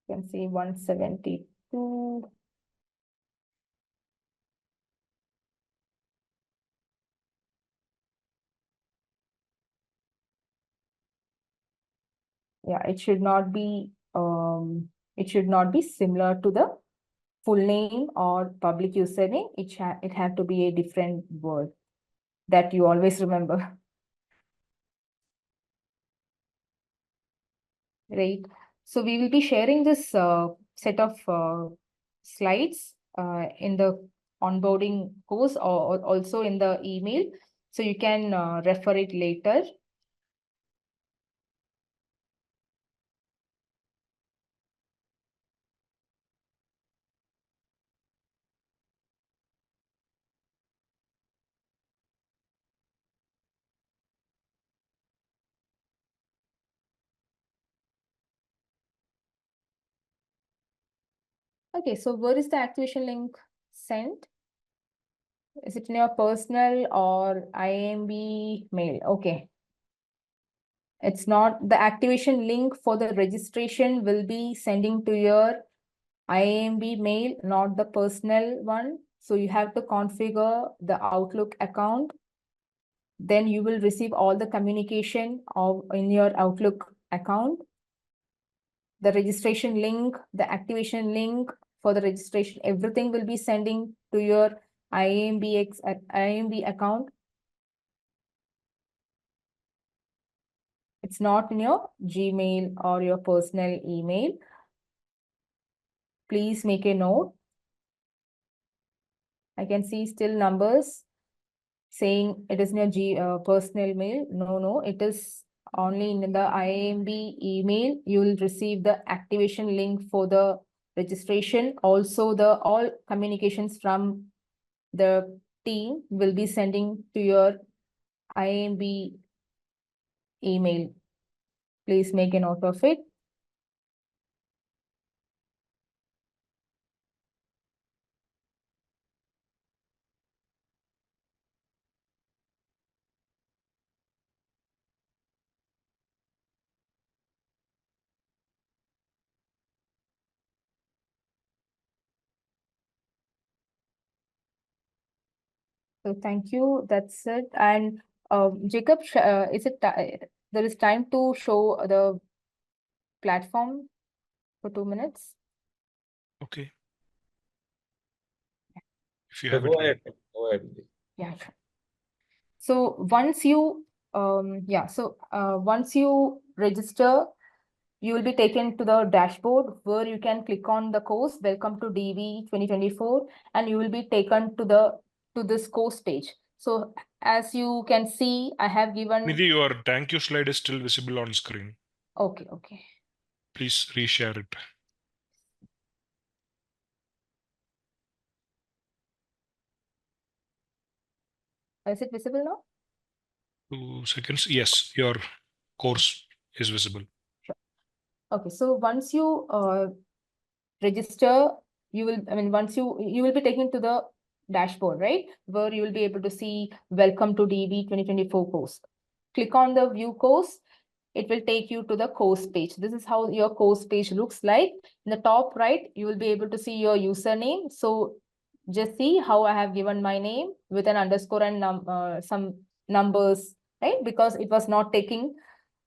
You can see 172. Yeah, it should not be similar to the full name or public username. It have to be a different word that you always remember. Right. So we will be sharing this set of slides in the onboarding course or also in the email. So you can refer it later. Okay, so where is the activation link sent? Is it in your personal or IIMB mail? Okay. It's not the activation link for the registration will be sending to your IIMB mail, not the personal one. So you have to configure the Outlook account. Then you will receive all the communication in your Outlook account. The registration link, the activation link for the registration, everything will be sending to your IIMB account. It's not in your Gmail or your personal email. Please make a note. I can see still numbers saying it is in your personal mail. No, it is only in the IIMB email. You will receive the activation link for the registration. Also, all communications from the team will be sending to your IIMB email. Please make a note of it. So thank you. That's it. And Jacob, is it there is time to show the platform for 2 minutes? Okay. If you So have it. go ahead. Go ahead. Yeah. So once you once you register, you will be taken to the dashboard where you can click on the course, Welcome to DBE 2024, and you will be taken to this course page. So as you can see, I have given. Nidhi, your thank you slide is still visible on screen. Okay. Please reshare it. Is it visible now? 2 seconds. Yes, your course is visible. Sure. Okay, so once you register, once you will be taken to the dashboard, right? Where you will be able to see Welcome to DB 2024 course. Click on the view course. It will take you to the course page. This is how your course page looks like. In the top right, you will be able to see your username. So just see how I have given my name with an underscore and some numbers, right? Because it was not taking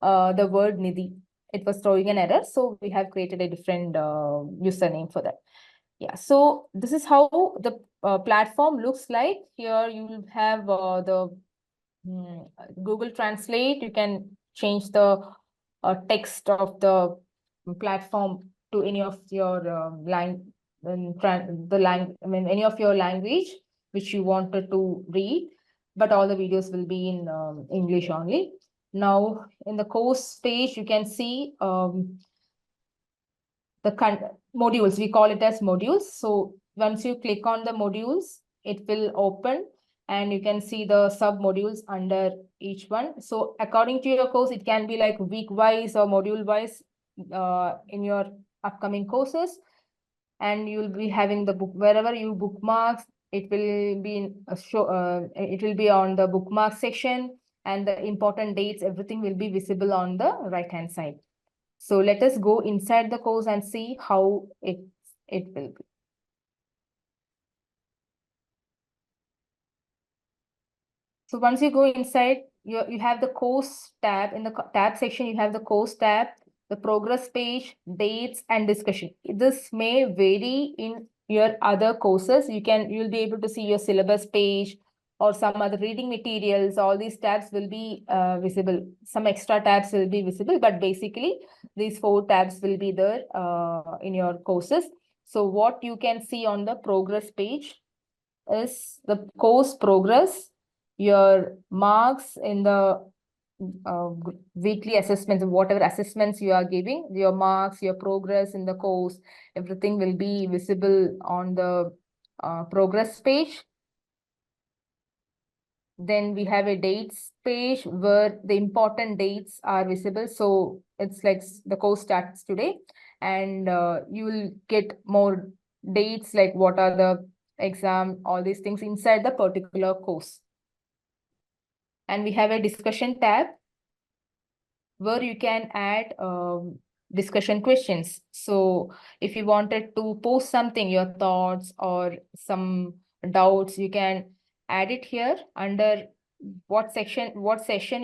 the word Nidhi. It was throwing an error. So we have created a different username for that. Yeah, so this is how the platform looks like. Here you will have the Google Translate. You can change the text of the platform to any of your any of your language which you wanted to read, but all the videos will be in English only. Now, in the course page, you can see the modules. We call it as modules. So once you click on the modules, it will open and you can see the sub modules under each one. So according to your course, it can be like week wise or module wise in your upcoming courses. And you'll be having the book wherever you bookmarks, it will be in a it will be on the bookmark section, and the important dates, everything will be visible on the right hand side. So let us go inside the course and see how it will be. So once you go inside, you have the course tab. In the tab section, you have the course tab, the progress page, dates, and discussion. This may vary in your other courses. You'll be able to see your syllabus page or some other reading materials. All these tabs will be visible. Some extra tabs will be visible, but basically these 4 tabs will be there in your courses. So what you can see on the progress page is the course progress, your marks in the weekly assessments, whatever assessments you are giving, your marks, your progress in the course, everything will be visible on the progress page. Then we have a dates page where the important dates are visible. So it's like the course starts today, and you will get more dates, like what are the exam, all these things inside the particular course. And we have a discussion tab where you can add discussion questions. So if you wanted to post something, your thoughts or some doubts, you can add it here under what session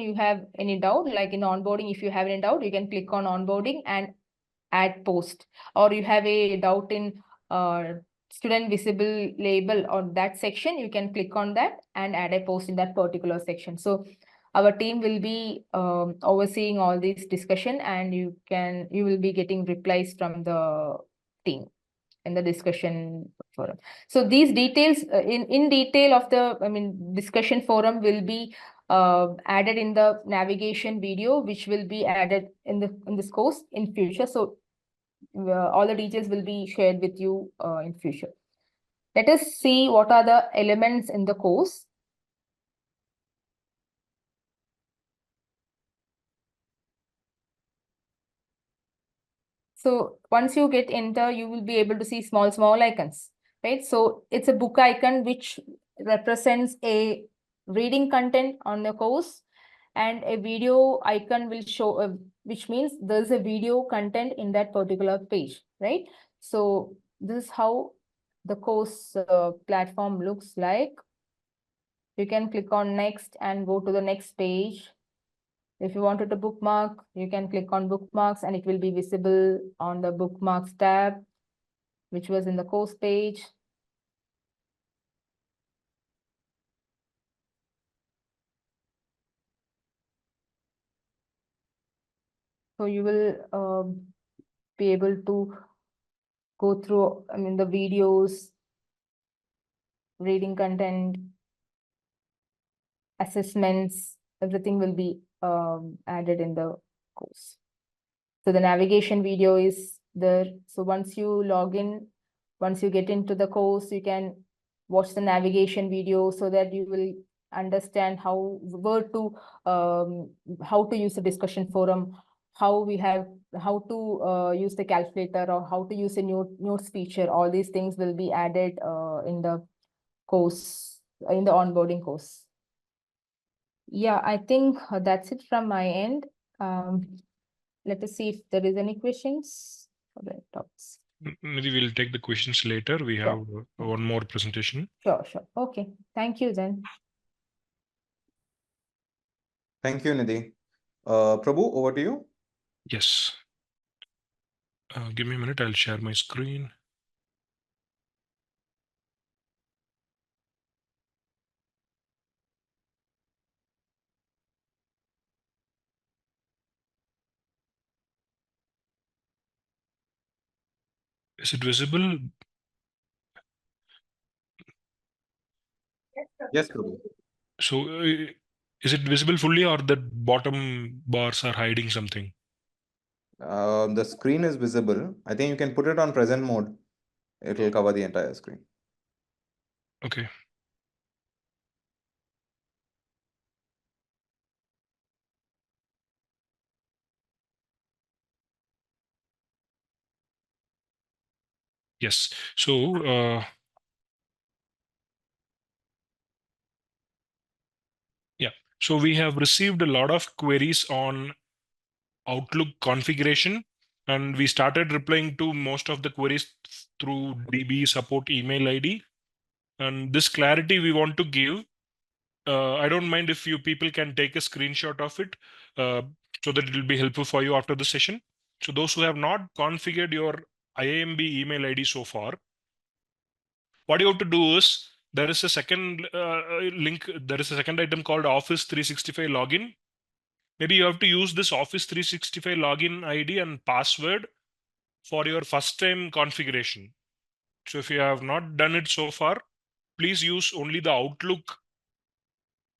you have any doubt. Like in onboarding, if you have any doubt, you can click on onboarding and add post. Or you have a doubt in student visible label or that section, you can click on that and add a post in that particular section. So our team will be overseeing all these discussion, and you will be getting replies from the team in the discussion forum. So these details in detail of the discussion forum will be added in the navigation video, which will be added in this course in future. So all the details will be shared with you in future. Let us see what are the elements in the course. So once you get enter, you will be able to see small icons, right? So it's a book icon which represents a reading content on the course, and a video icon will show, which means there's a video content in that particular page, right? So this is how the course platform looks like. You can click on next and go to the next page. If you wanted to bookmark, you can click on bookmarks and it will be visible on the bookmarks tab, which was in the course page. So you will be able to go through, the videos, reading content, assessments, everything will be added in the course. So the navigation video is there. So once you log in, once you get into the course, you can watch the navigation video so that you will understand how to use the discussion forum, how to use the calculator, or how to use a notes feature. All these things will be added in the course, in the onboarding course. Yeah, I think that's it from my end. Let us see if there is any questions for the talks. Maybe we'll take the questions later. We have one more presentation. Sure. Okay. Thank you then. Thank you, Nidhi. Prabhu, over to you. Yes. Give me a minute. I'll share my screen. Is it visible? Yes, Prabhu. So is it visible fully, or the bottom bars are hiding something? The screen is visible. I think you can put it on present mode. It will cover the entire screen. Okay. Yes. So yeah. So we have received a lot of queries on Outlook configuration, and we started replying to most of the queries through DB support email ID. And this clarity we want to give. I don't mind if you people can take a screenshot of it so that it will be helpful for you after the session. So those who have not configured your IIMB email ID so far, what you have to do is there is a second link. There is a second item called Office 365 login. Maybe you have to use this Office 365 login ID and password for your first time configuration. So if you have not done it so far, please use only the Outlook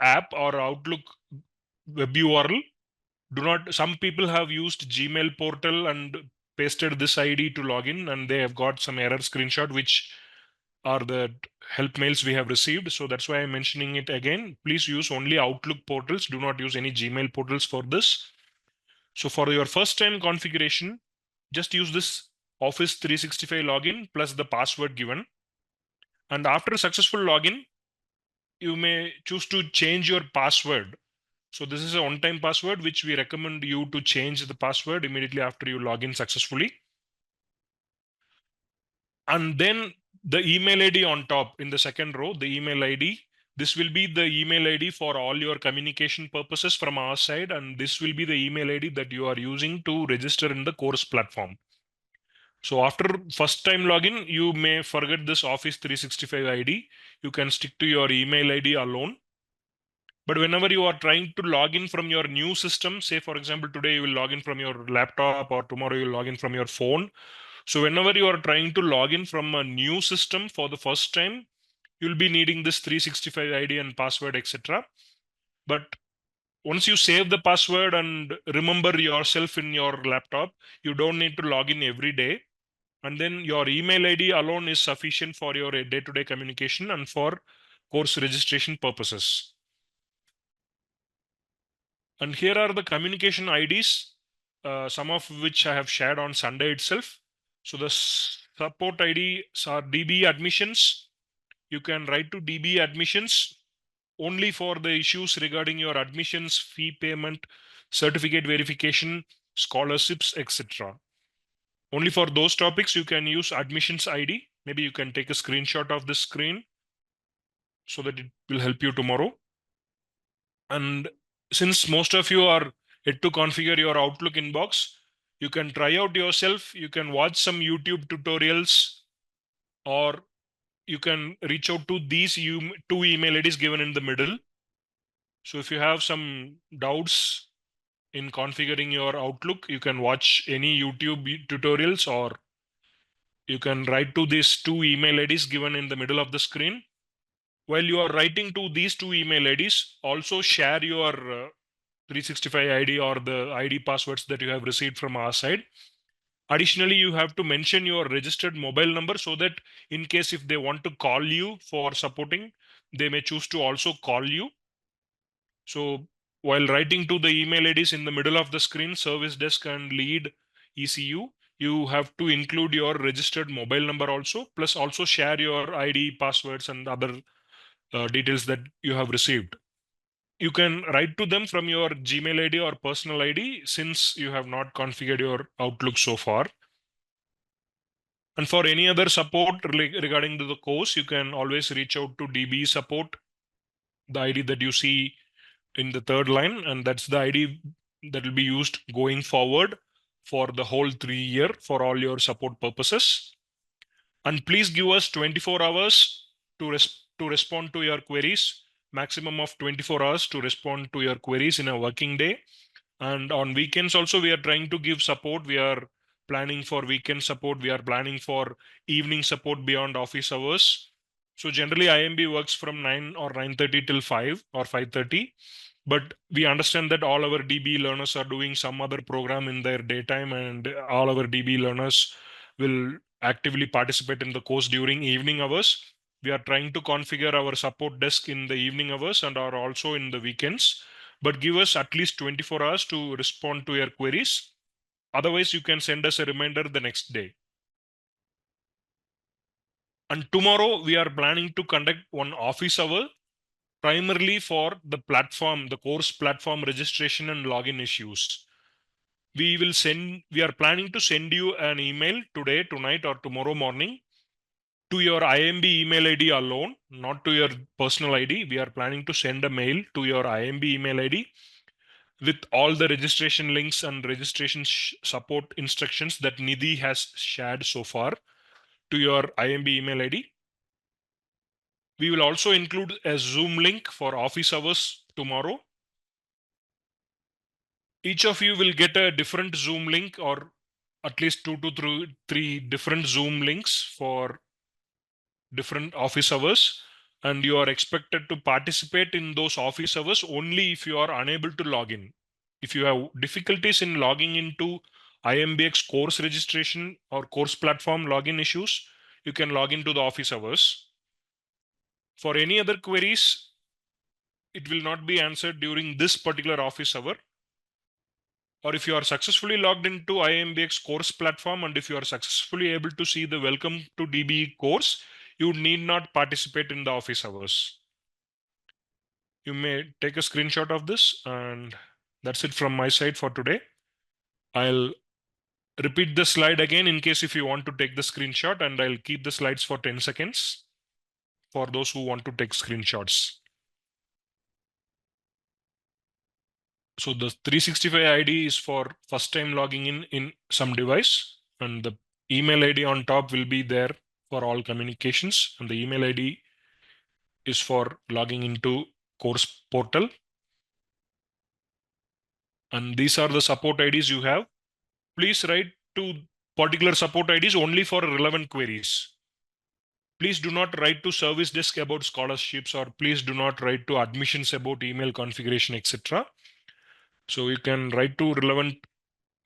app or Outlook web URL. Do not, some people have used Gmail portal and pasted this ID to login, and they have got some error screenshot, which are the help mails we have received. So that's why I'm mentioning it again. Please use only Outlook portals. Do not use any Gmail portals for this. So for your first time configuration, just use this Office 365 login plus the password given. And after successful login, you may choose to change your password. So this is a one-time password, which we recommend you to change the password immediately after you log in successfully. And then the email ID on top in the second row, the email ID. This will be the email ID for all your communication purposes from our side. And this will be the email ID that you are using to register in the course platform. So after first time login, you may forget this Office 365 ID. You can stick to your email ID alone. But whenever you are trying to log in from your new system, say for example, today you will log in from your laptop or tomorrow you will log in from your phone. So whenever you are trying to log in from a new system for the first time, you'll be needing this 365 ID and password, etc. But once you save the password and remember yourself in your laptop, you don't need to log in every day. And then your email ID alone is sufficient for your day-to-day communication and for course registration purposes. And here are the communication IDs, some of which I have shared on Sunday itself. So the support IDs are DBE admissions. You can write to DBE admissions only for the issues regarding your admissions, fee payment, certificate verification, scholarships, etc. Only for those topics, you can use admissions ID. Maybe you can take a screenshot of this screen so that it will help you tomorrow. And since most of you are yet to configure your Outlook inbox, you can try out yourself. You can watch some YouTube tutorials, or you can reach out to these two email IDs given in the middle. So if you have some doubts in configuring your Outlook, you can watch any YouTube tutorials, or you can write to these two email IDs given in the middle of the screen. While you are writing to these two email IDs, also share your 365 ID or the ID passwords that you have received from our side. Additionally, you have to mention your registered mobile number so that in case if they want to call you for supporting, they may choose to also call you. So while writing to the email IDs in the middle of the screen, service desk and lead ECU, you have to include your registered mobile number also, plus also share your ID, passwords, and other details that you have received. You can write to them from your Gmail ID or personal ID since you have not configured your Outlook so far. And for any other support regarding to the course, you can always reach out to DB support, the ID that you see in the third line, and that's the ID that will be used going forward for the whole 3 year for all your support purposes. And please give us 24 hours to respond to your queries, maximum of 24 hours to respond to your queries in a working day. And on weekends also, we are trying to give support. We are planning for weekend support. We are planning for evening support beyond office hours. So generally IIMB works from 9 or 9:30 till 5 or 5:30. But we understand that all our DBE learners are doing some other program in their daytime, and all our DBE learners will actively participate in the course during evening hours. We are trying to configure our support desk in the evening hours and are also in the weekends, but give us at least 24 hours to respond to your queries. Otherwise, you can send us a reminder the next day. And tomorrow we are planning to conduct one office hour primarily for the platform, the course platform registration and login issues. We are planning to send you an email today, tonight, or tomorrow morning to your IIMB email ID alone, not to your personal ID. We are planning to send a mail to your IIMB email ID with all the registration links and registration support instructions that Nidhi has shared so far to your IIMB email ID. We will also include a Zoom link for office hours tomorrow. Each of you will get a different Zoom link, or at least 2 to 3 different Zoom links for different office hours. And you are expected to participate in those office hours only if you are unable to log in. If you have difficulties in logging into IMBX course registration or course platform login issues, you can log into the office hours. For any other queries, it will not be answered during this particular office hour. Or if you are successfully logged into IIMBX course platform, and if you are successfully able to see the Welcome to DBE course, you need not participate in the office hours. You may take a screenshot of this, and that's it from my side for today. I'll repeat the slide again in case if you want to take the screenshot, and I'll keep the slides for 10 seconds for those who want to take screenshots. So the 365 ID is for first time logging in some device, and the email ID on top will be there for all communications, and the email ID is for logging into course portal. And these are the support IDs you have. Please write to particular support IDs only for relevant queries. Please do not write to service desk about scholarships, or please do not write to admissions about email configuration, etc. So you can write to relevant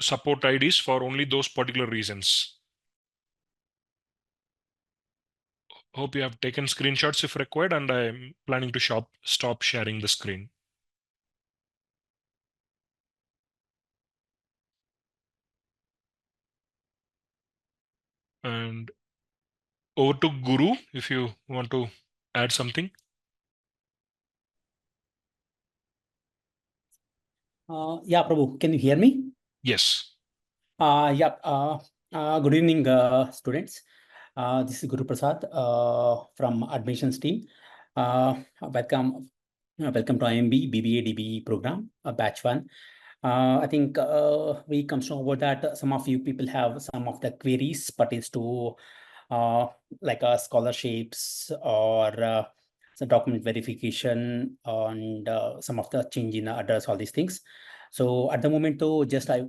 support IDs for only those particular reasons. Hope you have taken screenshots if required, and I'm planning to stop sharing the screen. And over to Guru, if you want to add something. Yeah, Prabhu, can you hear me? Yes. Good evening, students. This is Guru Prasad from admissions team. Welcome to IIMB BBA DBE Program, batch 1. I think we come to know about that some of you people have some of the queries pertains to like scholarships or some document verification and some of the change in address, all these things. So at the moment, though,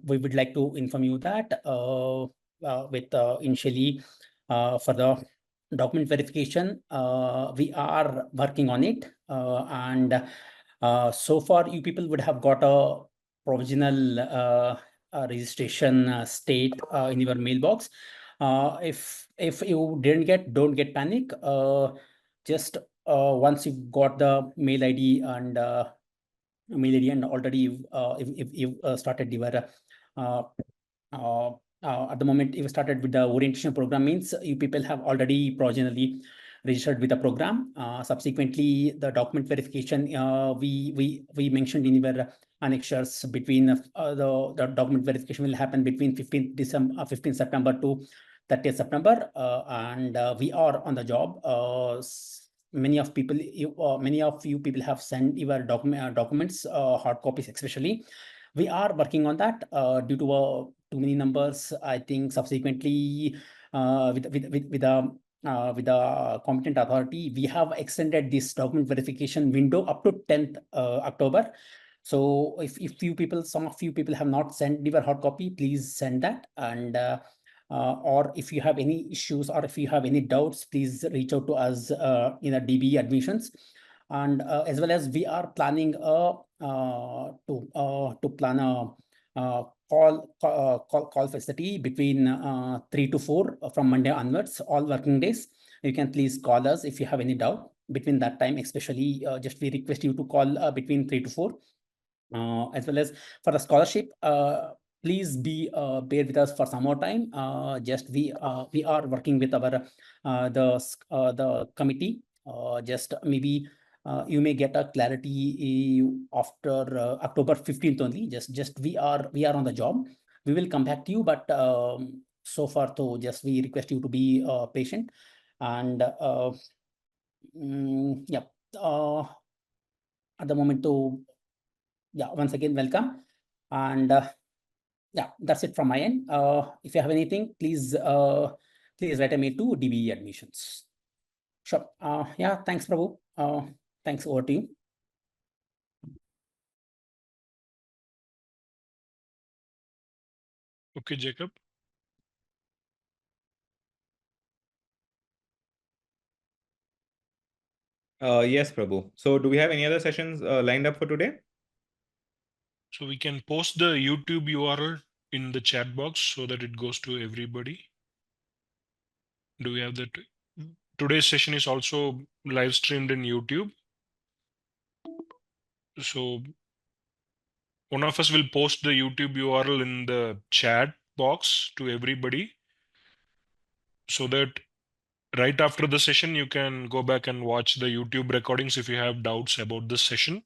we would like to inform you that initially for the document verification, we are working on it, and so far you people would have got a provisional registration state in your mailbox. If you didn't get, don't get panic. Just once you got the mail ID and already you've started your at the moment you've started with the orientation program, means you people have already provisionally registered with the program. Subsequently, the document verification we mentioned in your annexures between the document verification will happen between 15 September to 30th September, and we are on the job. Many of you people have sent your documents, hard copies especially. We are working on that. Due to too many numbers, I think subsequently with the competent authority, we have extended this document verification window up to 10th October. So if some of you people have not sent your hard copy, please send that. And or if you have any issues or if you have any doubts, please reach out to us in the DBE admissions. And as well as we are planning to plan a call facility between 3 to 4 from Monday onwards, all working days. You can please call us if you have any doubt between that time, especially just we request you to call between 3 to 4. As well as for the scholarship, please be bear with us for some more time. Just we are working with our the committee. Just maybe you may get a clarity after October 15th only. Just we are on the job. We will come back to you, but so far, though, just we request you to be patient. And yeah, at the moment, though, yeah, once again, welcome. And yeah, that's it from my end. If you have anything, please write a mail to DBE admissions. Sure. Yeah, thanks, Prabhu. Thanks, over to you. Okay, Jacob. Yes, Prabhu. So do we have any other sessions lined up for today? So we can post the YouTube URL in the chat box so that it goes to everybody. Do we have that? Today's session is also live streamed in YouTube. So one of us will post the YouTube URL in the chat box to everybody so that right after the session, you can go back and watch the YouTube recordings if you have doubts about this session.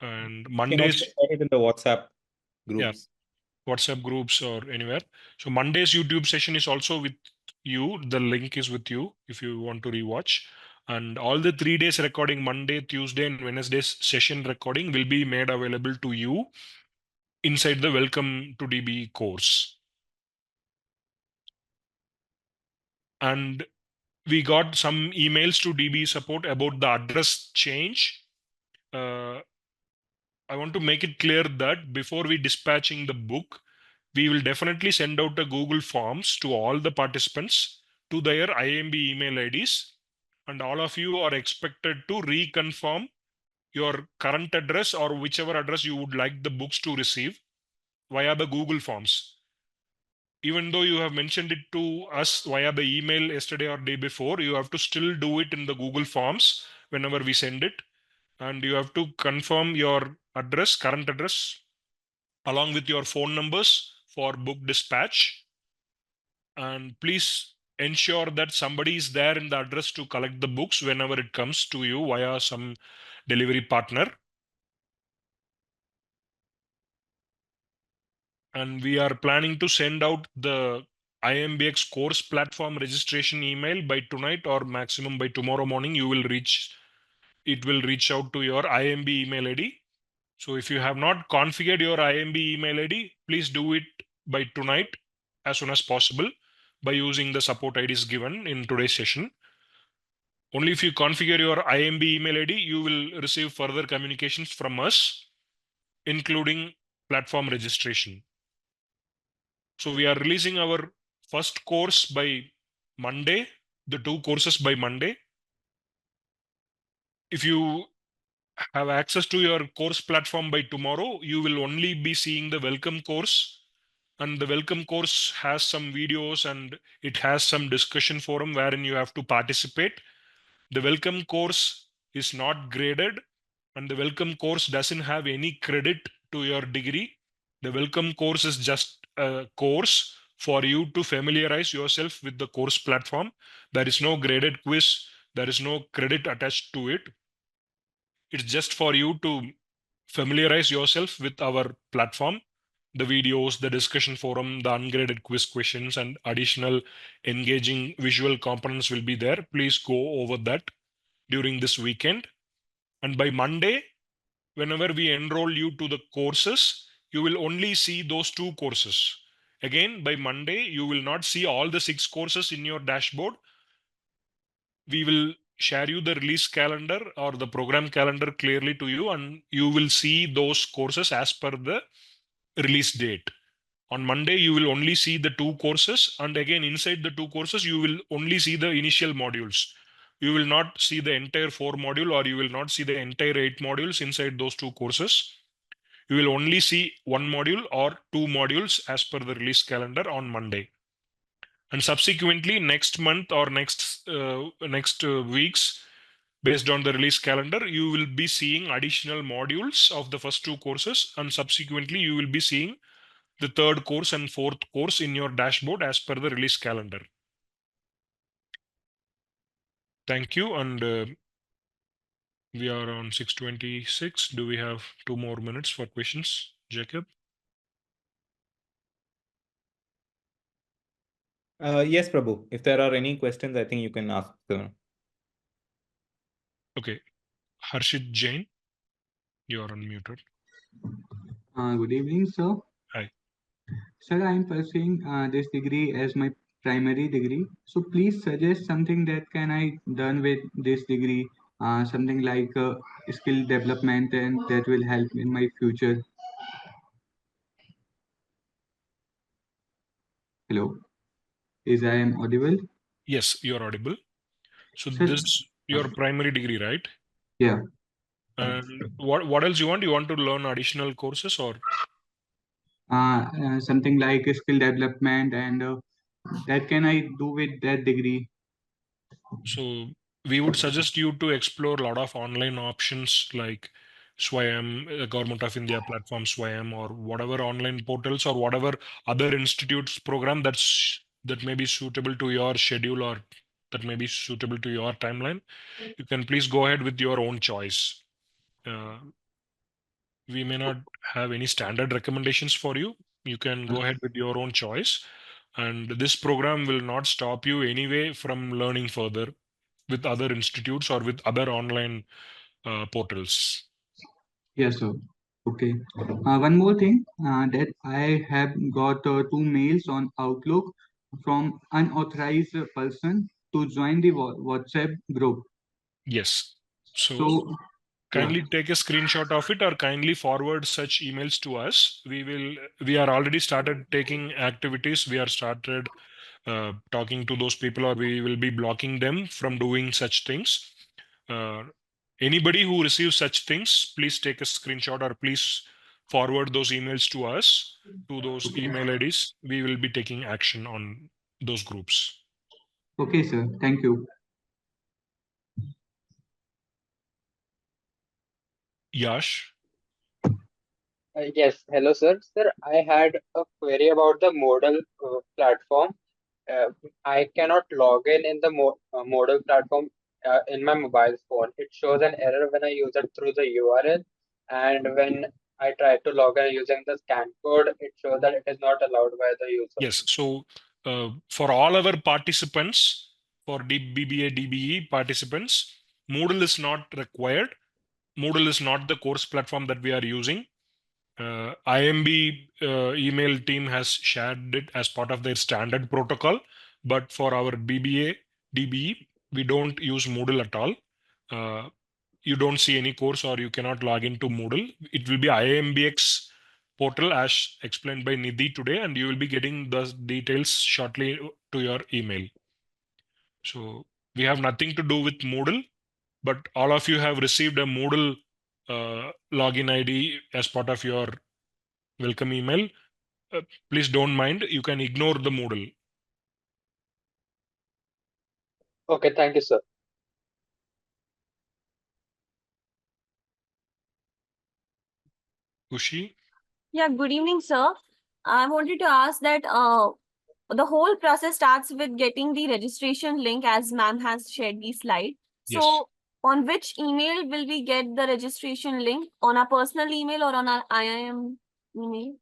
And Mondays, in the WhatsApp groups. Yeah, WhatsApp groups or anywhere. So Monday's YouTube session is also with you. The link is with you if you want to rewatch. And all the 3 days recording, Monday, Tuesday, and Wednesday's session recording will be made available to you inside the Welcome to DBE course. And we got some emails to DBE support about the address change. I want to make it clear that before we dispatching the book, we will definitely send out a Google Forms to all the participants to their IIMB email IDs. And all of you are expected to reconfirm your current address or whichever address you would like the books to receive via the Google Forms. Even though you have mentioned it to us via the email yesterday or day before, you have to still do it in the Google Forms whenever we send it. And you have to confirm your address, current address, along with your phone numbers for book dispatch. And please ensure that somebody is there in the address to collect the books whenever it comes to you via some delivery partner. And we are planning to send out the IMBX course platform registration email by tonight or maximum by tomorrow morning. It will reach out to your IMB email ID. So if you have not configured your IMB email ID, please do it by tonight as soon as possible by using the support IDs given in today's session. Only if you configure your IMB email ID, you will receive further communications from us, including platform registration. So we are releasing our first course by Monday, the 2 courses by Monday. If you have access to your course platform by tomorrow, you will only be seeing the welcome course. And the welcome course has some videos and it has some discussion forum wherein you have to participate. The welcome course is not graded and the welcome course doesn't have any credit to your degree. The welcome course is just a course for you to familiarize yourself with the course platform. There is no graded quiz. There is no credit attached to it. It's just for you to familiarize yourself with our platform. The videos, the discussion forum, the ungraded quiz questions, and additional engaging visual components will be there. Please go over that during this weekend. And by Monday, whenever we enroll you to the courses, you will only see those 2 courses. Again, by Monday, you will not see all the 6 courses in your dashboard. We will share you the release calendar or the program calendar clearly to you, and you will see those courses as per the release date. On Monday, you will only see the 2 courses, and again inside the 2 courses, you will only see the initial modules. You will not see the entire 4 module, or you will not see the entire 8 modules inside those 2 courses. You will only see 1 module or 2 modules as per the release calendar on Monday. And subsequently, next month or next weeks, based on the release calendar, you will be seeing additional modules of the first 2 courses, and subsequently you will be seeing the 3rd course and 4th course in your dashboard as per the release calendar. Thank you. And we are on 6:26. Do we have 2 more minutes for questions, Jacob? Yes, Prabhu. If there are any questions, I think you can ask. Okay. Harshit Jain, you are unmuted. Good evening, sir. Hi. Sir, I am pursuing this degree as my primary degree. So please suggest something that can I done with this degree, something like skill development, and that will help in my future. Hello, is I am audible? Yes, you are audible. So Sir, this is your primary degree, right? yeah. And what else you want? You want to learn additional courses, or Something like skill development, and that can I do with that degree? so we would suggest you to explore a lot of online options like Swayam, Government of India platform Swayam, or whatever online portals or whatever other institutes program that may be suitable to your schedule or that may be suitable to your timeline. You can please go ahead with your own choice. We may not have any standard recommendations for you. You can go ahead with your own choice. And this program will not stop you anyway from learning further with other institutes or with other online portals. Yes, sir. Okay. One more thing that I have got 2 mails on Outlook from unauthorized person to join the WhatsApp group. Yes. So yeah. kindly take a screenshot of it or kindly forward such emails to us. We are already started taking activities. We are started talking to those people, or we will be blocking them from doing such things. Anybody who receives such things, please take a screenshot or please forward those emails to us, to those email IDs. We will be taking action on those groups. Okay, sir. Thank you. Yash? Yes, hello, sir. Sir, I had a query about the modal platform. I cannot log in the modal platform in my mobile phone. It shows an error when I use it through the URL, and when I try to log in using the scan code, it shows that it is not allowed by the user. Yes. So for all our participants, for BBA DBE participants, Moodle is not required. Moodle is not the course platform that we are using. IIMB email team has shared it as part of their standard protocol, but for our BBA DBE, we don't use Moodle at all. You don't see any course or you cannot log into Moodle. It will be IIMBX portal as explained by Nidhi today, and you will be getting the details shortly to your email. So we have nothing to do with Moodle, but all of you have received a Moodle login ID as part of your welcome email. Please don't mind. You can ignore the Moodle. Okay, thank you, sir. Kushi? Yeah, good evening, sir. I wanted to ask that the whole process starts with getting the registration link as ma'am has shared the slide. Yes. So on which email will we get the registration link? On our personal email or on our IIM email?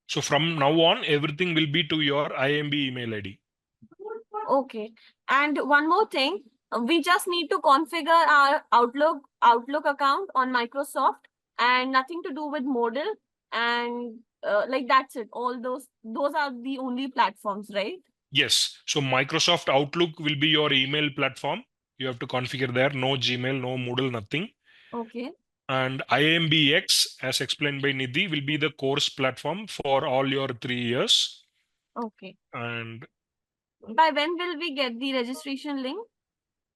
So from now on, everything will be to your IIMB email ID. Okay. And one more thing, we just need to configure our Outlook account on Microsoft and nothing to do with Moodle, and like that's it. All those are the only platforms, right? Yes. So Microsoft Outlook will be your email platform. You have to configure there. No Gmail, no Moodle, nothing. Okay. And IIMBX, as explained by Nidhi, will be the course platform for all your 3 years. Okay. And by when will we get the registration link?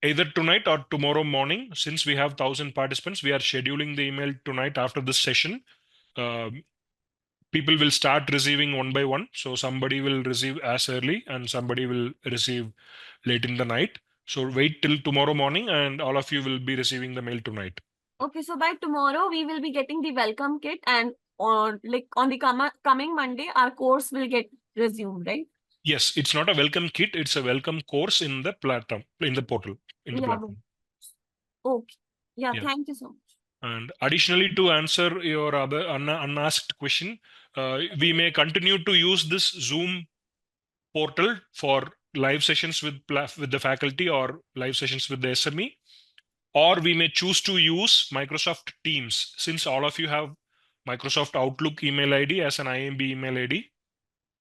Either tonight or tomorrow morning. Since we have 1,000 participants, we are scheduling the email tonight after this session. People will start receiving one by one. So somebody will receive as early and somebody will receive late in the night. So wait till tomorrow morning and all of you will be receiving the mail tonight. Okay, so by tomorrow we will be getting the welcome kit, and on the coming Monday our course will get resumed, right? Yes, it's not a welcome kit, it's a welcome course in the platform, in the portal, in the platform. Okay. Yeah, Yeah. thank you so much. And additionally, to answer your other unasked question, we may continue to use this Zoom portal for live sessions with the faculty or live sessions with the SME, or we may choose to use Microsoft Teams, since all of you have Microsoft Outlook email ID as an IIMB email ID,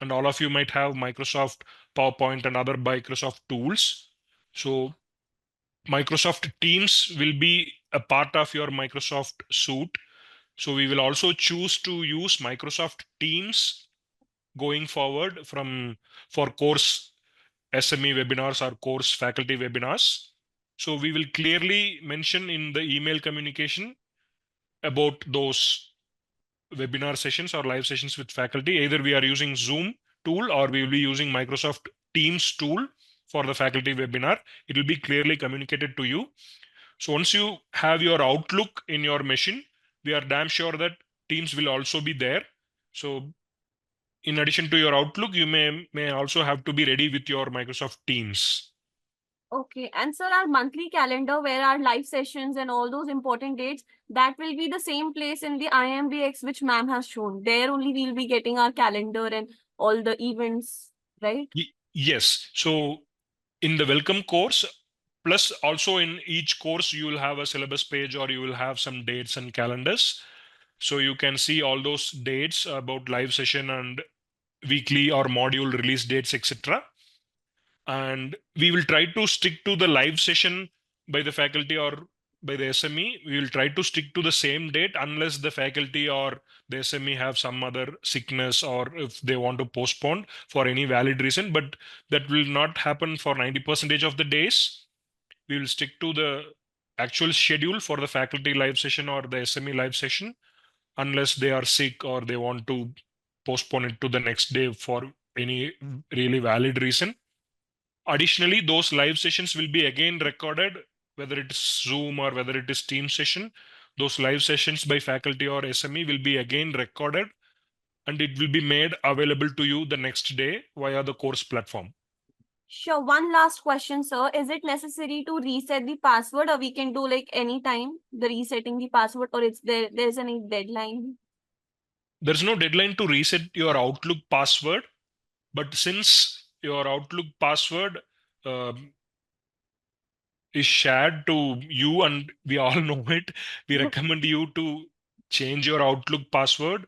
and all of you might have Microsoft PowerPoint and other Microsoft tools. So Microsoft Teams will be a part of your Microsoft suite. So we will also choose to use Microsoft Teams going forward for course SME webinars or course faculty webinars. So we will clearly mention in the email communication about those webinar sessions or live sessions with faculty. Either we are using Zoom tool or we will be using Microsoft Teams tool for the faculty webinar. It will be clearly communicated to you. So once you have your Outlook in your machine, we are damn sure that Teams will also be there. So in addition to your Outlook, you may also have to be ready with your Microsoft Teams. Okay, and sir, our monthly calendar where our live sessions and all those important dates, that will be the same place in the IIMBX which ma'am has shown. There only we'll be getting our calendar and all the events, right? Yes. So in the welcome course, plus also in each course, you will have a syllabus page or you will have some dates and calendars. So you can see all those dates about live session and weekly or module release dates, etc. And we will try to stick to the live session by the faculty or by the SME. We will try to stick to the same date unless the faculty or the SME have some other sickness or if they want to postpone for any valid reason. But that will not happen for 90% of the days. We will stick to the actual schedule for the faculty live session or the SME live session unless they are sick or they want to postpone it to the next day for any really valid reason. Additionally, those live sessions will be again recorded, whether it is Zoom or whether it is Team session. Those live sessions by faculty or SME will be again recorded and it will be made available to you the next day via the course platform. Sure. One last question, sir. Is it necessary to reset the password, or we can do like anytime the resetting the password, or there's any deadline? There's no deadline to reset your Outlook password, but since your Outlook password is shared to you and we all know it, we recommend you to change your Outlook password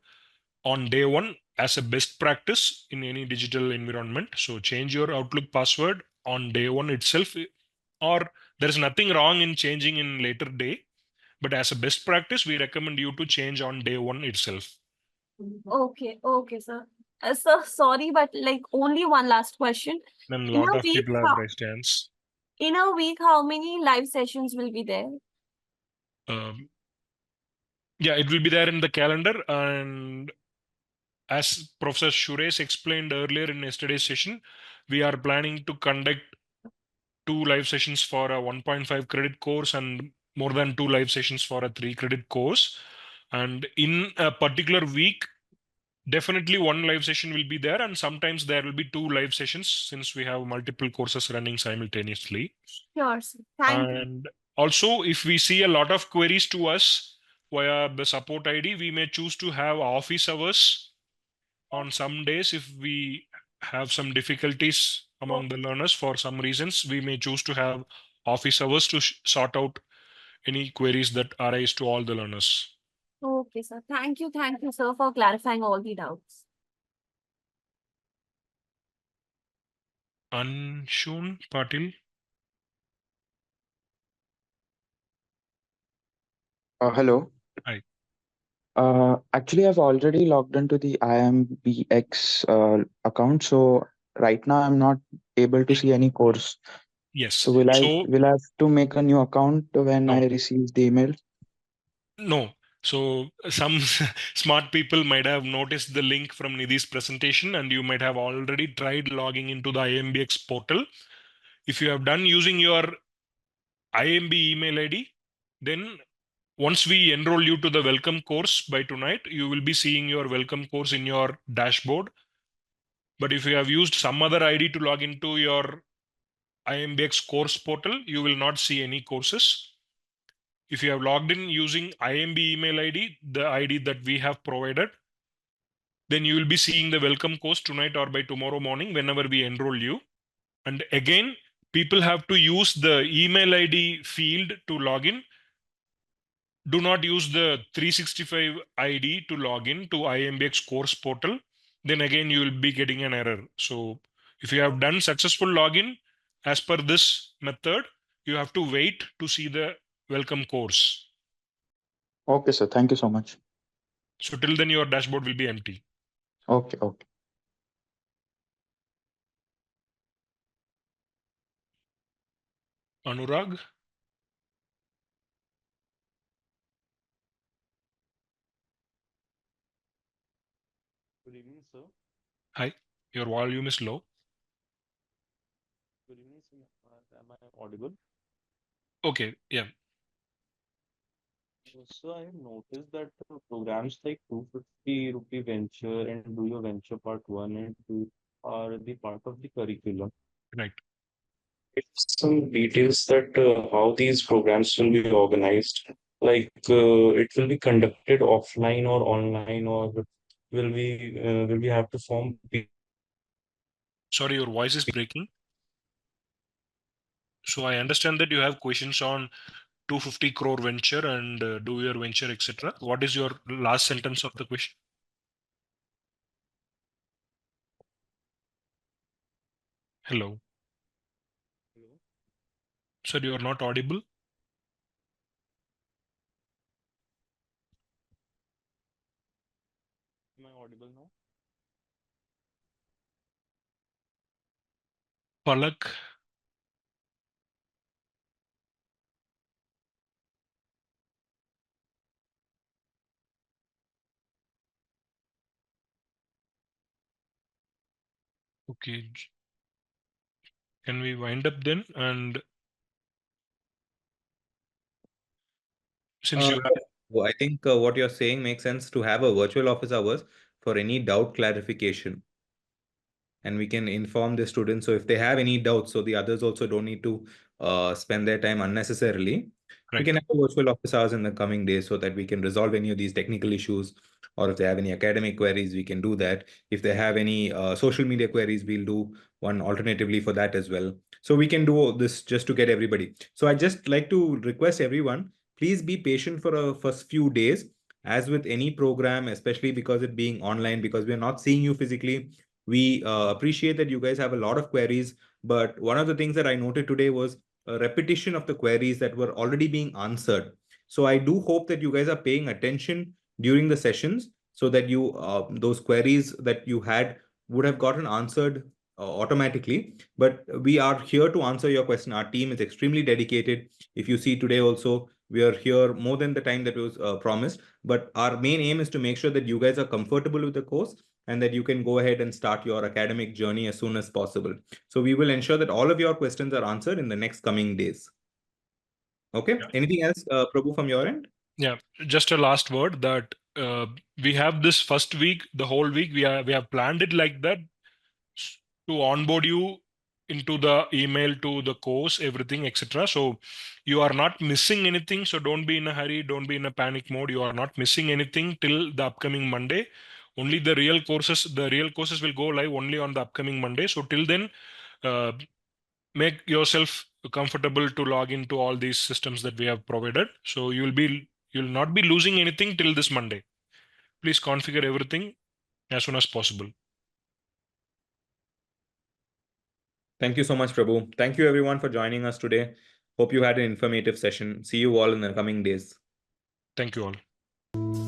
on day one as a best practice in any digital environment. So change your Outlook password on day one itself, or there's nothing wrong in changing in later day, but as a best practice, we recommend you to change on day one itself. Okay, sir. Sir, sorry, but like only one last question. Then a In lot a of week, people have raised hands. in a week, how many live sessions will be there? Yeah, it will be there in the calendar. And as Professor Suresh explained earlier in yesterday's session, we are planning to conduct 2 live sessions for a 1.5 credit course and more than 2 live sessions for a 3 credit course. And in a particular week, definitely 1 live session will be there, and sometimes there will be 2 live sessions since we have multiple courses running simultaneously. Sure, sir. Thank you. And also, if we see a lot of queries to us via the support ID, we may choose to have office hours on some days. If we have some difficulties among the learners for some reasons, we may choose to have office hours to sort out any queries that arise to all the learners. Okay, sir. Thank you, sir, for clarifying all the doubts. Anshun Patil. Hello. Hi. Actually, I've already logged into the IMBX account, so right now I'm not able to see any course. Yes. So will I So will I have to make a new account when no, I receive the email? no. So some smart people might have noticed the link from Nidhi's presentation, and you might have already tried logging into the IMBX portal. If you have done using your IMB email ID, then once we enroll you to the welcome course by tonight, you will be seeing your welcome course in your dashboard. But if you have used some other ID to log into your IMBX course portal, you will not see any courses. If you have logged in using IMB email ID, the ID that we have provided, then you will be seeing the welcome course tonight or by tomorrow morning whenever we enroll you. And again, people have to use the email ID field to log in. Do not use the 365 ID to log in to IMBX course portal. Then again, you will be getting an error. So if you have done successful login as per this method, you have to wait to see the welcome course. Okay, sir. Thank you so much. So till then, your dashboard will be empty. Okay, okay. Anurag? Good evening, sir. Hi, your volume is low. Good evening, sir. Am I audible? Okay, yeah. So I have noticed that programs like 250 rupee venture and do your venture part 1 and 2 are the part of the curriculum. Right. Some details that how these programs will be organized, like it will be conducted offline or online, or will we have to form? Sorry, your voice is breaking. So I understand that you have questions on 250 crore venture and do your venture, etc. What is your last sentence of the question? Hello. Sir, you are not audible. Am I audible now? Palak. Okay. Can we wind up then? And since you have Well, I think what you're saying makes sense to have a virtual office hours for any doubt clarification. And we can inform the students. So if they have any doubts, so the others also don't need to spend their time unnecessarily. We Right. can have a virtual office hours in the coming days so that we can resolve any of these technical issues, or if they have any academic queries, we can do that. If they have any social media queries, we'll do one alternatively for that as well. So we can do this just to get everybody. So I just like to request everyone, please be patient for a first few days. As with any program, especially because it being online, because we're not seeing you physically, we appreciate that you guys have a lot of queries, but one of the things that I noted today was a repetition of the queries that were already being answered. So I do hope that you guys are paying attention during the sessions so that you those queries that you had would have gotten answered automatically. But we are here to answer your question. Our team is extremely dedicated. If you see today also, we are here more than the time that was promised. But our main aim is to make sure that you guys are comfortable with the course and that you can go ahead and start your academic journey as soon as possible. So we will ensure that all of your questions are answered in the next coming days. Okay. Yeah. Anything else, Prabhu, from your end? Yeah, just a last word that we have this first week, the whole week, we have planned it like that to onboard you into the email, to the course, everything, etc. So you are not missing anything. So don't be in a hurry, don't be in a panic mode. You are not missing anything till the upcoming Monday. Only the real courses will go live only on the upcoming Monday. So till then, make yourself comfortable to log into all these systems that we have provided. So you'll not be losing anything till this Monday. Please configure everything as soon as possible. Thank you so much, Prabhu. Thank you everyone for joining us today. Hope you had an informative session. See you all in the coming days. Thank you all.